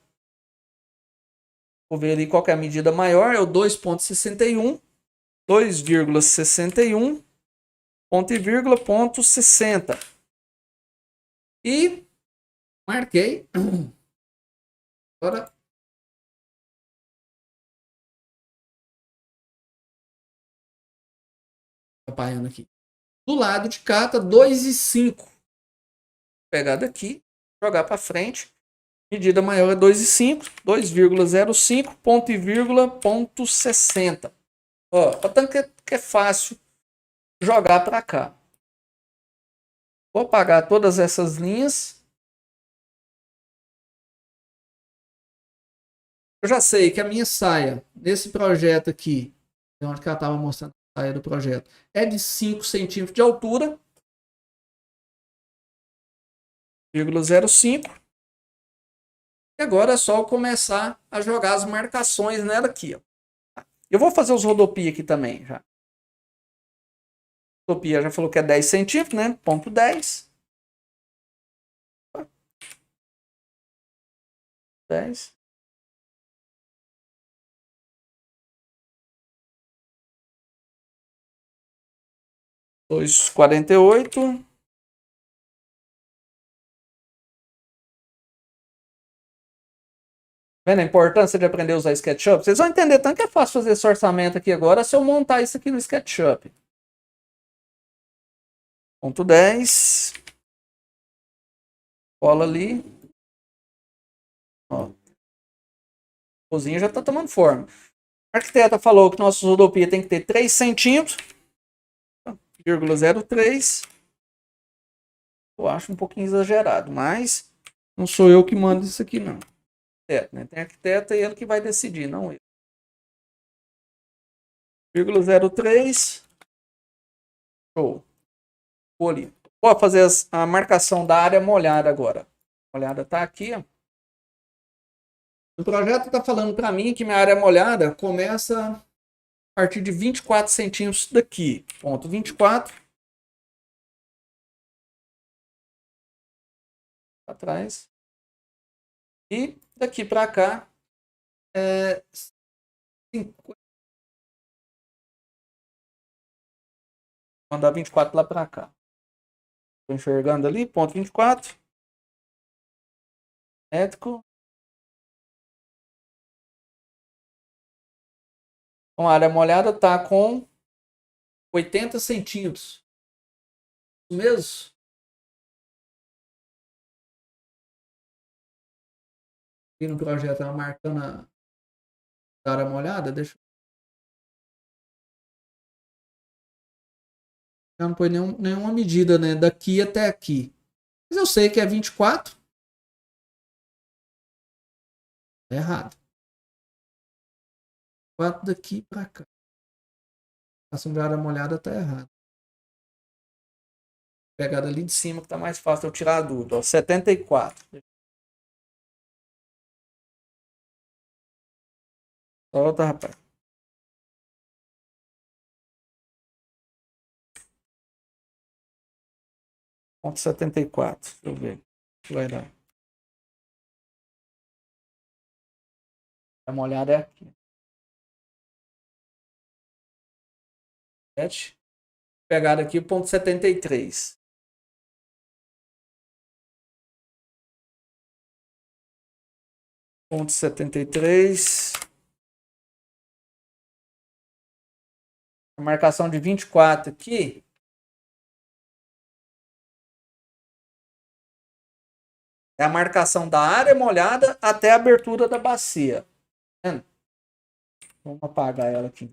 Vou ver ali qual que é a medida maior, é o 2,61, 2,61, ponto e vírgula, ponto 60. E marquei. Agora apaiando aqui. Do lado de cá tá 2,5. Vou pegar daqui, jogar para frente. Medida maior é 2,5, 2,05, ponto e vírgula, ponto 60. Ó, tanto que é fácil jogar para cá. Vou apagar todas essas linhas. Eu já sei que a minha saia nesse projeto aqui, onde que ela estava mostrando a saia do projeto, é de 5 centímetros de altura. 0,05. E agora é só começar a jogar as marcações nela aqui. Ó. Eu vou fazer os rodopia aqui também. Já. Rodopia já falou que é 10 centímetros, né? Ponto 10. 10. Dois 48. Vendo a importância de aprender a usar SketchUp? Vocês vão entender tanto que é fácil fazer esse orçamento aqui agora se eu montar isso aqui no SketchUp. Ponto 10. Cola ali. Ó. A cozinha já está tomando forma. A arquiteta falou que nossa rodopia tem que ter 3 centímetros. 0,03. Eu acho um pouquinho exagerado, mas não sou eu que mando isso aqui, não. Né? Tem arquiteta e ele que vai decidir, não eu. 0,03. Show. Vou ali. Vou fazer a marcação da área molhada agora. A molhada está aqui. Ó. O projeto está falando para mim que minha área molhada começa a partir de 24 centímetros daqui. Ponto 24. Atrás. E daqui para cá é 50. Mandar 24 lá para cá. Estou enxergando ali, ponto 24. Métrico. Então, a área molhada está com 80 centímetros. Isso mesmo? Aqui no projeto ela marcando a área molhada. Deixa eu... Já não põe nenhuma medida, né? Daqui até aqui. Mas eu sei que é 24. É errado. 4 daqui para cá. A área molhada tá errado. Pegada ali de cima que tá mais fácil eu tirar a dúvida. Ó, 74. Solta, rapaz. Ponto 74. Deixa eu ver. O que vai dar? A molhada é aqui. 7. Pegada aqui, ponto 73. Ponto 73. A marcação de 24 aqui. É a marcação da área molhada até a abertura da bacia. Tá vendo? Vamos apagar ela aqui.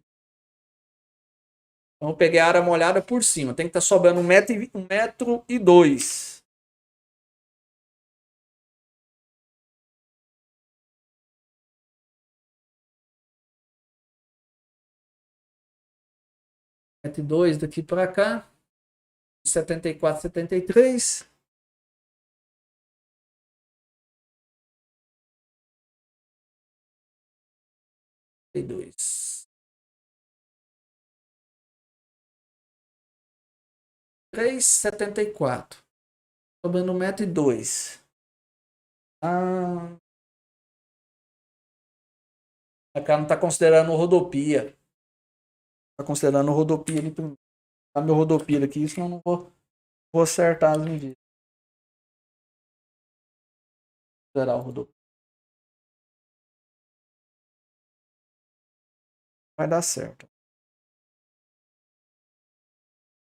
Então, eu peguei a área molhada por cima. Tem que estar sobrando 1,02 m. Mete 2 daqui para cá. 74, 73. E 2. 3,74. Sobrando 1,02 m. Ah, a cara não está considerando rodopia. Está considerando rodopia ali. Tá meu rodopia aqui, senão eu não vou acertar as medidas. Considerar o rodopia. Vai dar certo.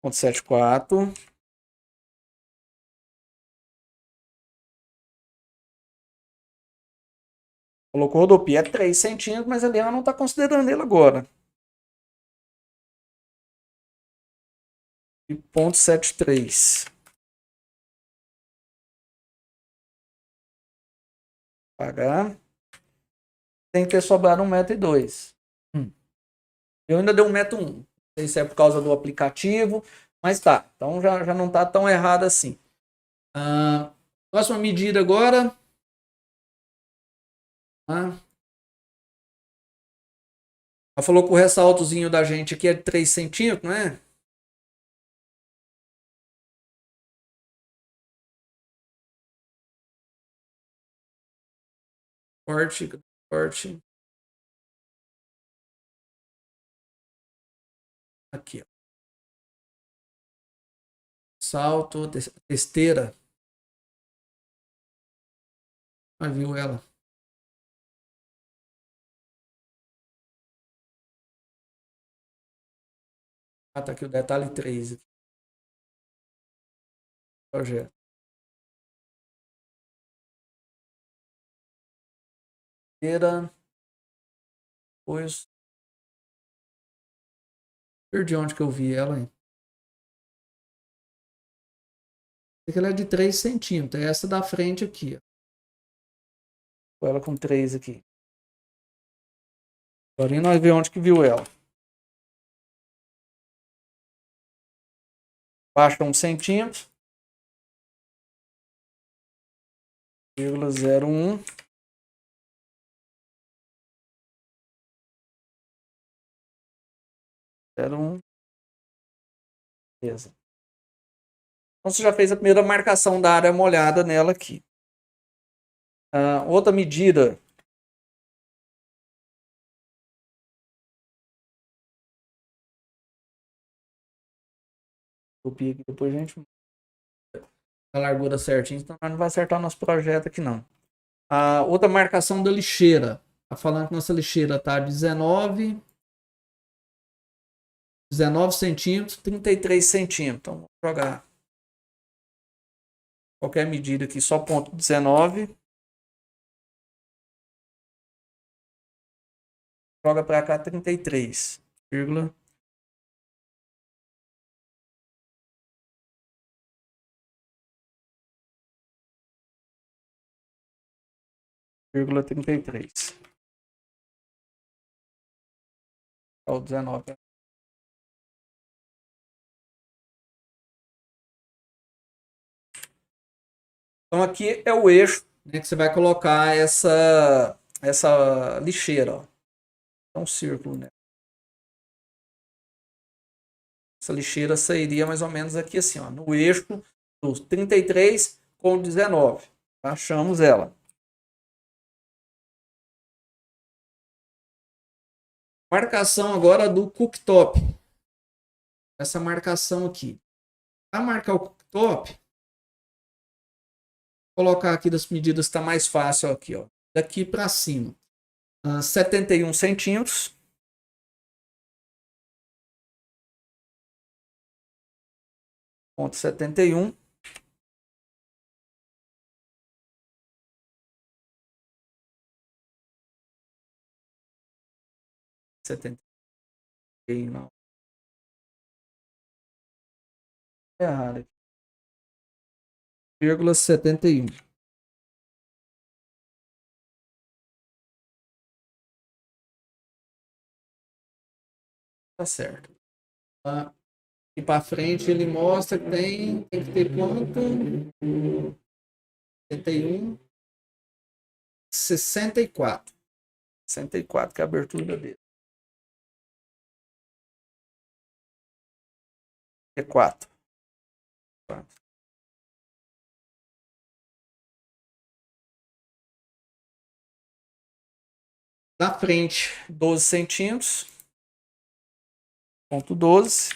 Ponto 74. Colocou rodopia, é 3 centímetros, mas ali ela não está considerando ele agora. E ponto 73. Pagar. Tem que ter sobrado 1,02 m. Eu ainda dei 1,01 m. Não sei se é por causa do aplicativo, mas tá. Então já não tá tão errado assim. Próxima medida agora. Ela falou que o ressaltozinho da gente aqui é de 3 centímetros, não é? Corte. Aqui, ó. Salto, testeira. Ah, viu ela? Ah, tá aqui o detalhe 3 aqui. Projeto. Pois. Perdi onde que eu vi ela, hein? Ela é de 3 centímetros. É essa da frente aqui, ó. Ela com 3 aqui. Agora nós vemos onde que viu ela. Baixa 1 centímetro. 0,01. Beleza. Então você já fez a primeira marcação da área molhada nela aqui. Outra medida. Copiei aqui, depois a gente a largura certinha, então não vai acertar o nosso projeto aqui não. A outra marcação da lixeira. Tá falando que nossa lixeira tá 19 centímetros, 33 centímetros. Então vamos jogar qualquer medida aqui, só ponto 19. Joga para cá 33, 33. Ó, o 19. Então aqui é o eixo, né, que você vai colocar essa lixeira. Ó. É um círculo, né? Essa lixeira sairia mais ou menos aqui assim, ó, no eixo dos 33 com 19. Achamos ela. Marcação agora do cooktop. Essa marcação aqui. Para marcar o cooktop, colocar aqui das medidas está mais fácil aqui, ó. Daqui para cima. 71 centímetros. Ponto 71. Não. Errado aqui. 71. Tá certo. E para frente ele mostra que tem que ter quanto? 71. 64. 64, que é a abertura dele. É 4. Na frente, 12 centímetros. Ponto 12.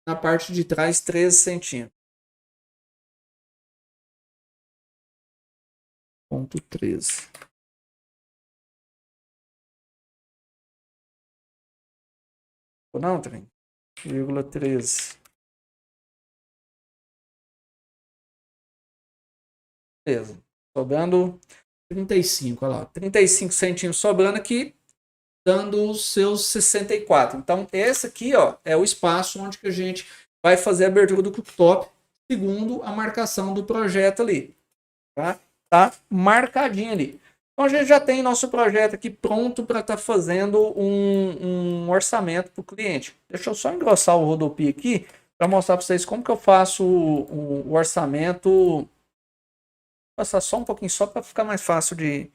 Na parte de trás, 13 centímetros. Ponto 13. Não, trem? 13. Beleza. Sobrando 35, olha lá. 35 centímetros sobrando aqui, dando os seus 64. Então, esse aqui, ó, é o espaço onde que a gente vai fazer a abertura do cooktop, segundo a marcação do projeto ali. Tá marcadinho ali. Então, a gente já tem nosso projeto aqui pronto para estar fazendo um orçamento para o cliente. Deixa eu só engrossar o rodopio aqui para mostrar para vocês como que eu faço o orçamento. Vou passar só um pouquinho, só para ficar mais fácil de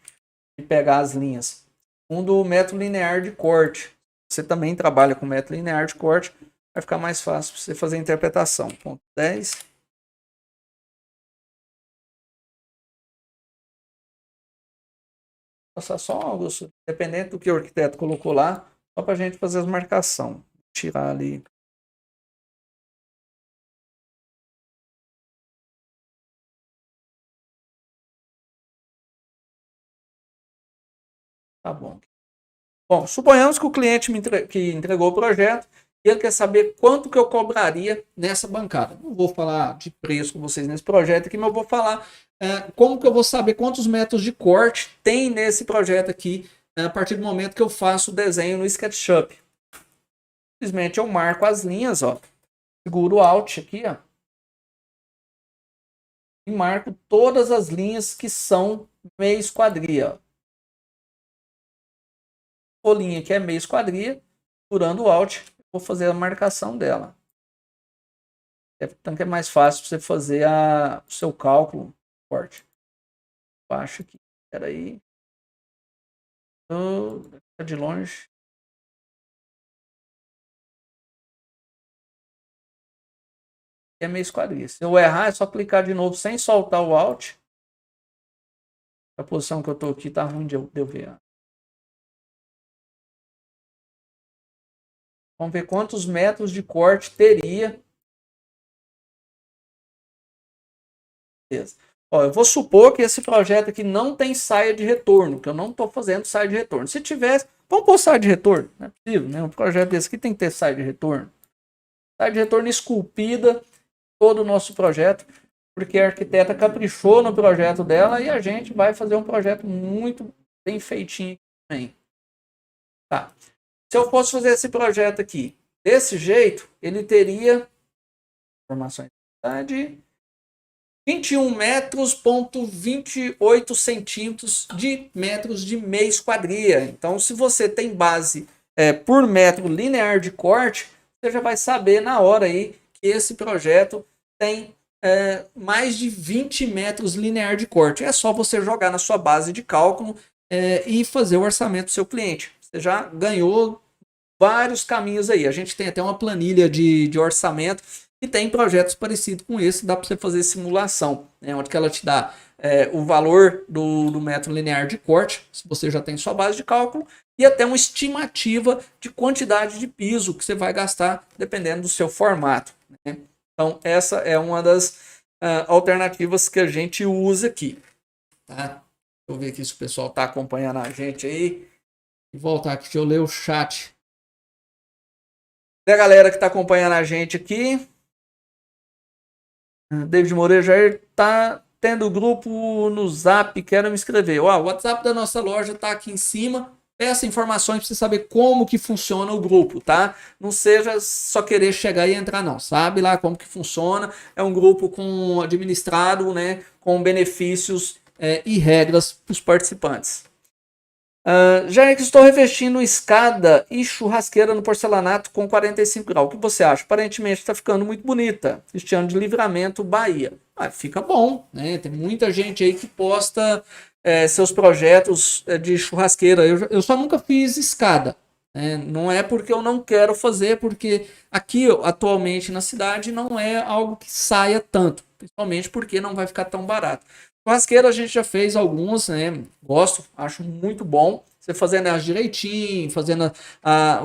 pegar as linhas. Do método linear de corte. Você também trabalha com método linear de corte, vai ficar mais fácil para você fazer a interpretação. Ponto 10. Passar só algo, dependendo do que o arquiteto colocou lá, só para a gente fazer as marcação. Tirar ali. Tá bom. Bom, suponhamos que o cliente que entregou o projeto e ele quer saber quanto que eu cobraria nessa bancada. Não vou falar de preço com vocês nesse projeto aqui, mas eu vou falar como que eu vou saber quantos metros de corte tem nesse projeto aqui a partir do momento que eu faço o desenho no SketchUp. Simplesmente eu marco as linhas, ó, seguro o Alt aqui, ó, e marco todas as linhas que são meia esquadria. A linha que é meia esquadria, segurando o Alt, vou fazer a marcação dela. Então que é mais fácil você fazer o seu cálculo forte. Baixo aqui. Espera aí. De longe. É meia esquadria. Se eu errar, é só clicar de novo sem soltar o Alt. A posição que eu estou aqui tá ruim de eu ver. Vamos ver quantos metros de corte teria. Beleza. Ó, eu vou supor que esse projeto aqui não tem saia de retorno, que eu não estou fazendo saia de retorno. Se tivesse, vamos pôr saia de retorno. Não é possível, né? Um projeto desse aqui tem que ter saia de retorno. Saia de retorno esculpida, todo o nosso projeto, porque a arquiteta caprichou no projeto dela e a gente vai fazer um projeto muito bem feitinho também. Tá. Se eu fosse fazer esse projeto aqui desse jeito, ele teria informações de 21 metros, 28 centímetros de metros de meia esquadria. Então, se você tem base por metro linear de corte, você já vai saber na hora aí que esse projeto tem mais de 20 metros linear de corte. É só você jogar na sua base de cálculo e fazer o orçamento do seu cliente. Você já ganhou vários caminhos aí. A gente tem até uma planilha de orçamento e tem projetos parecidos com esse, dá para você fazer simulação, né, onde que ela te dá o valor do metro linear de corte, se você já tem sua base de cálculo, e até uma estimativa de quantidade de piso que você vai gastar, dependendo do seu formato. Né? Então, essa é uma das alternativas que a gente usa aqui. Tá? Deixa eu ver aqui se o pessoal está acompanhando a gente aí. E voltar aqui, deixa eu ler o chat. E a galera que está acompanhando a gente aqui. David Moreira Jair tá tendo grupo no Zap, quero me inscrever. O WhatsApp da nossa loja tá aqui em cima. Peça informações para você saber como que funciona o grupo, tá? Não seja só querer chegar e entrar, não. Sabe lá como que funciona. É um grupo administrado, né, com benefícios e regras para os participantes. Já que estou revestindo escada e churrasqueira no porcelanato com 45 graus. O que você acha? Aparentemente está ficando muito bonita. Cristiano de Livramento, Bahia. Fica bom, né? Tem muita gente aí que posta seus projetos de churrasqueira. Eu só nunca fiz escada. Né? Não é porque eu não quero fazer, porque aqui atualmente na cidade não é algo que saia tanto. Principalmente porque não vai ficar tão barato. Churrasqueira a gente já fez alguns, né? Gosto, acho muito bom. Você fazendo elas direitinho, fazendo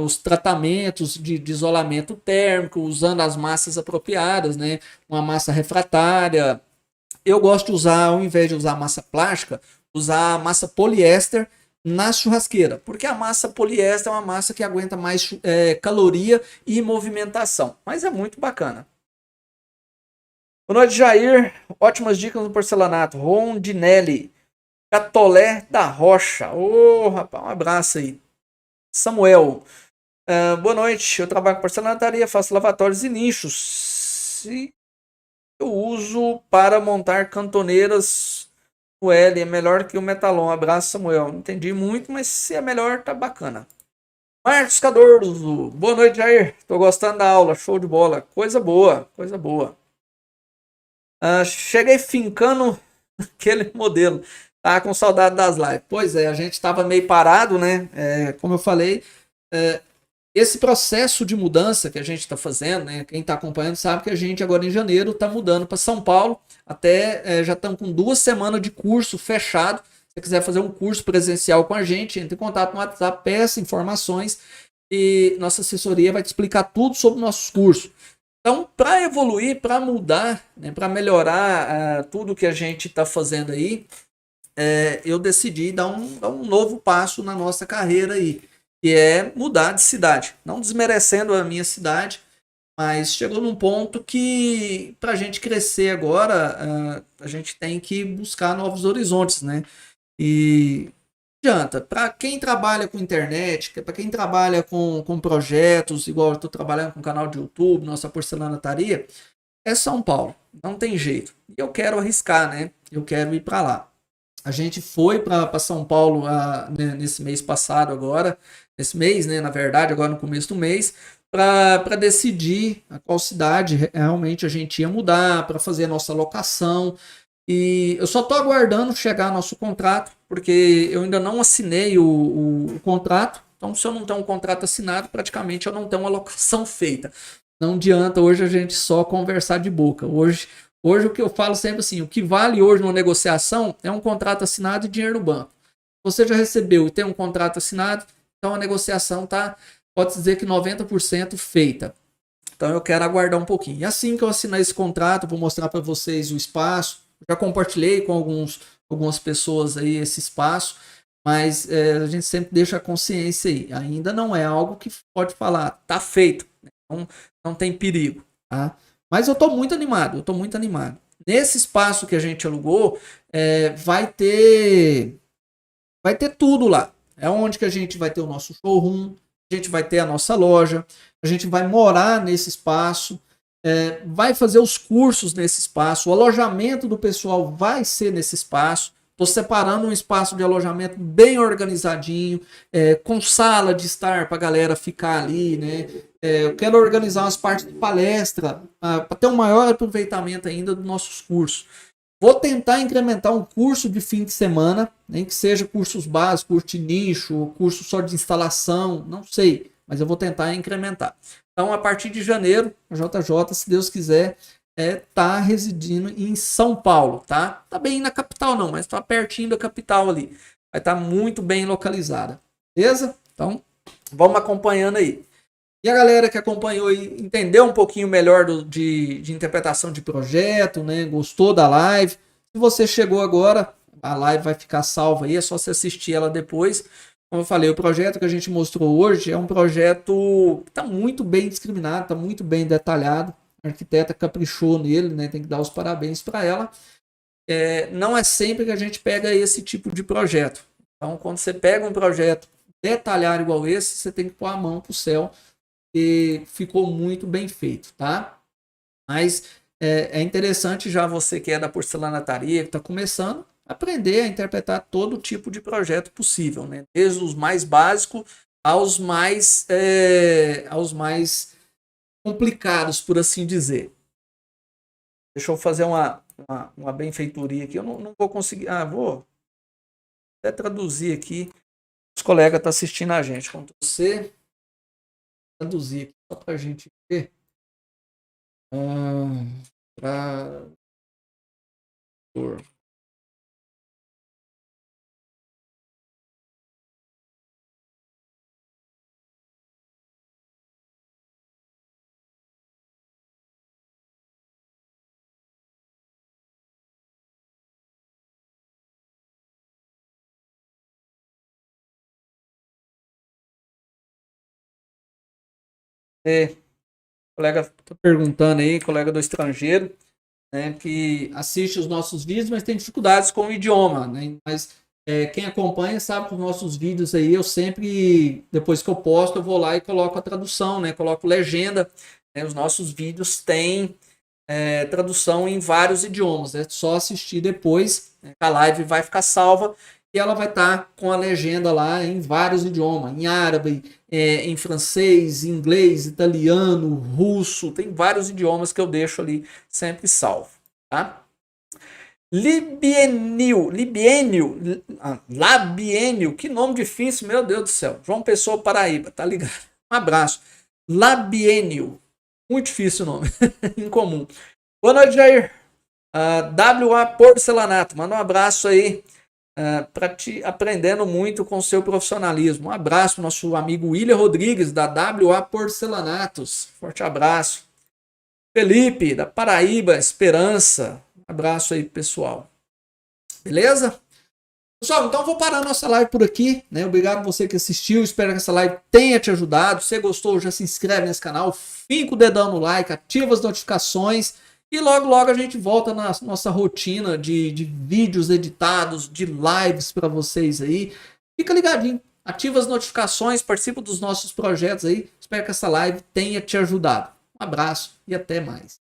os tratamentos de isolamento térmico, usando as massas apropriadas, né? Uma massa refratária. Eu gosto de usar, ao invés de usar massa plástica, usar massa poliéster na churrasqueira, porque a massa poliéster é uma massa que aguenta mais caloria e movimentação, mas é muito bacana. Boa noite, Jair. Ótimas dicas no porcelanato. Rondinelli. Catolé da Rocha. Ô, rapaz, um abraço aí. Samuel. Boa noite. Eu trabalho com porcelanataria, faço lavatórios e nichos. E eu uso para montar cantoneiras. O L é melhor que o Metalon. Abraço, Samuel. Não entendi muito, mas se é melhor, tá bacana. Marcos Cadorzo. Boa noite, Jair. Tô gostando da aula. Show de bola. Coisa boa, coisa boa. Cheguei fincando aquele modelo. Tá com saudade das lives. Pois é, a gente estava meio parado, né? Como eu falei, esse processo de mudança que a gente está fazendo, né? Quem está acompanhando sabe que a gente agora em janeiro está mudando para São Paulo. Até já estamos com 2 semanas de curso fechado. Se você quiser fazer um curso presencial com a gente, entre em contato no WhatsApp, peça informações e nossa assessoria vai te explicar tudo sobre nossos cursos. Então, para evoluir, para mudar, né, para melhorar tudo que a gente está fazendo aí, eu decidi dar um novo passo na nossa carreira aí. que é mudar de cidade. Não desmerecendo a minha cidade, mas chegou num ponto que para a gente crescer agora, a gente tem que buscar novos horizontes, né? E não adianta. Para quem trabalha com internet, para quem trabalha com projetos, igual eu estou trabalhando com canal de YouTube, nossa porcelanataria, é São Paulo. Não tem jeito. E eu quero arriscar, né? Eu quero ir para lá. A gente foi para São Paulo nesse mês passado agora, esse mês, né, na verdade, agora no começo do mês, para decidir a qual cidade realmente a gente ia mudar, para fazer a nossa locação. E eu só estou aguardando chegar nosso contrato, porque eu ainda não assinei o contrato. Então, se eu não tenho um contrato assinado, praticamente eu não tenho uma locação feita. Não adianta hoje a gente só conversar de boca. Hoje o que eu falo sempre assim, o que vale hoje numa negociação é um contrato assinado e dinheiro no banco. Você já recebeu e tem um contrato assinado, então a negociação está, pode dizer que 90% feita. Então eu quero aguardar um pouquinho. E assim que eu assinar esse contrato, vou mostrar para vocês o espaço. Já compartilhei com algumas pessoas aí esse espaço, mas a gente sempre deixa a consciência aí. Ainda não é algo que pode falar, tá feito, não tem perigo, tá? Mas eu estou muito animado, eu estou muito animado. Nesse espaço que a gente alugou, vai ter tudo lá. É onde que a gente vai ter o nosso showroom, a gente vai ter a nossa loja, a gente vai morar nesse espaço, vai fazer os cursos nesse espaço, o alojamento do pessoal vai ser nesse espaço. Estou separando um espaço de alojamento bem organizadinho, com sala de estar para a galera ficar ali, né? Eu quero organizar umas partes de palestra para ter um maior aproveitamento ainda dos nossos cursos. Vou tentar incrementar um curso de fim de semana, nem que seja cursos básicos, curso de nicho, curso só de instalação, não sei, mas eu vou tentar incrementar. Então, a partir de janeiro, a JJ, se Deus quiser, tá residindo em São Paulo, tá? Tá bem na capital não, mas tá pertinho da capital ali. Vai estar muito bem localizada. Beleza? Então, vamos acompanhando aí. E a galera que acompanhou e entendeu um pouquinho melhor de interpretação de projeto, né? Gostou da live. Se você chegou agora, a live vai ficar salva aí, é só você assistir ela depois. Como eu falei, o projeto que a gente mostrou hoje é um projeto que está muito bem discriminado, está muito bem detalhado. A arquiteta caprichou nele, né? Tem que dar os parabéns para ela. Não é sempre que a gente pega esse tipo de projeto. Então, quando você pega um projeto detalhado igual esse, você tem que pôr a mão pro céu. E ficou muito bem feito, tá? Mas é interessante já você que é da porcelanataria, que está começando, aprender a interpretar todo tipo de projeto possível, né? Desde os mais básicos aos mais complicados, por assim dizer. Deixa eu fazer uma benfeitoria aqui. Eu não vou conseguir. Vou até traduzir aqui. Os colegas estão assistindo a gente. Ctrl C. Traduzir aqui só para a gente ver. Tradutor. O colega está perguntando aí, colega do estrangeiro, né, que assiste os nossos vídeos, mas tem dificuldades com o idioma, né? Mas quem acompanha sabe que os nossos vídeos aí, eu sempre, depois que eu posto, eu vou lá e coloco a tradução, né? Coloco legenda. Né? Os nossos vídeos têm tradução em vários idiomas. É só assistir depois, né? A live vai ficar salva e ela vai estar com a legenda lá em vários idiomas, em árabe, em francês, inglês, italiano, russo, tem vários idiomas que eu deixo ali sempre salvo, tá? Labienio, que nome difícil, meu Deus do céu. João Pessoa, Paraíba, tá ligado? Um abraço. Labienio, muito difícil o nome, incomum. Boa noite, Jair. WA Porcelanato, manda um abraço aí. Para te aprendendo muito com o seu profissionalismo. Um abraço para o nosso amigo William Rodrigues, da WA Porcelanatos. Forte abraço. Felipe, da Paraíba, Esperança. Um abraço aí, pessoal. Beleza? Pessoal, então vou parar a nossa live por aqui, né? Obrigado você que assistiu, espero que essa live tenha te ajudado. Se você gostou, já se inscreve nesse canal, fica o dedão no like, ativa as notificações e logo logo a gente volta na nossa rotina de vídeos editados, de lives para vocês aí. Fica ligadinho, ativa as notificações, participa dos nossos projetos aí. Espero que essa live tenha te ajudado. Um abraço e até mais.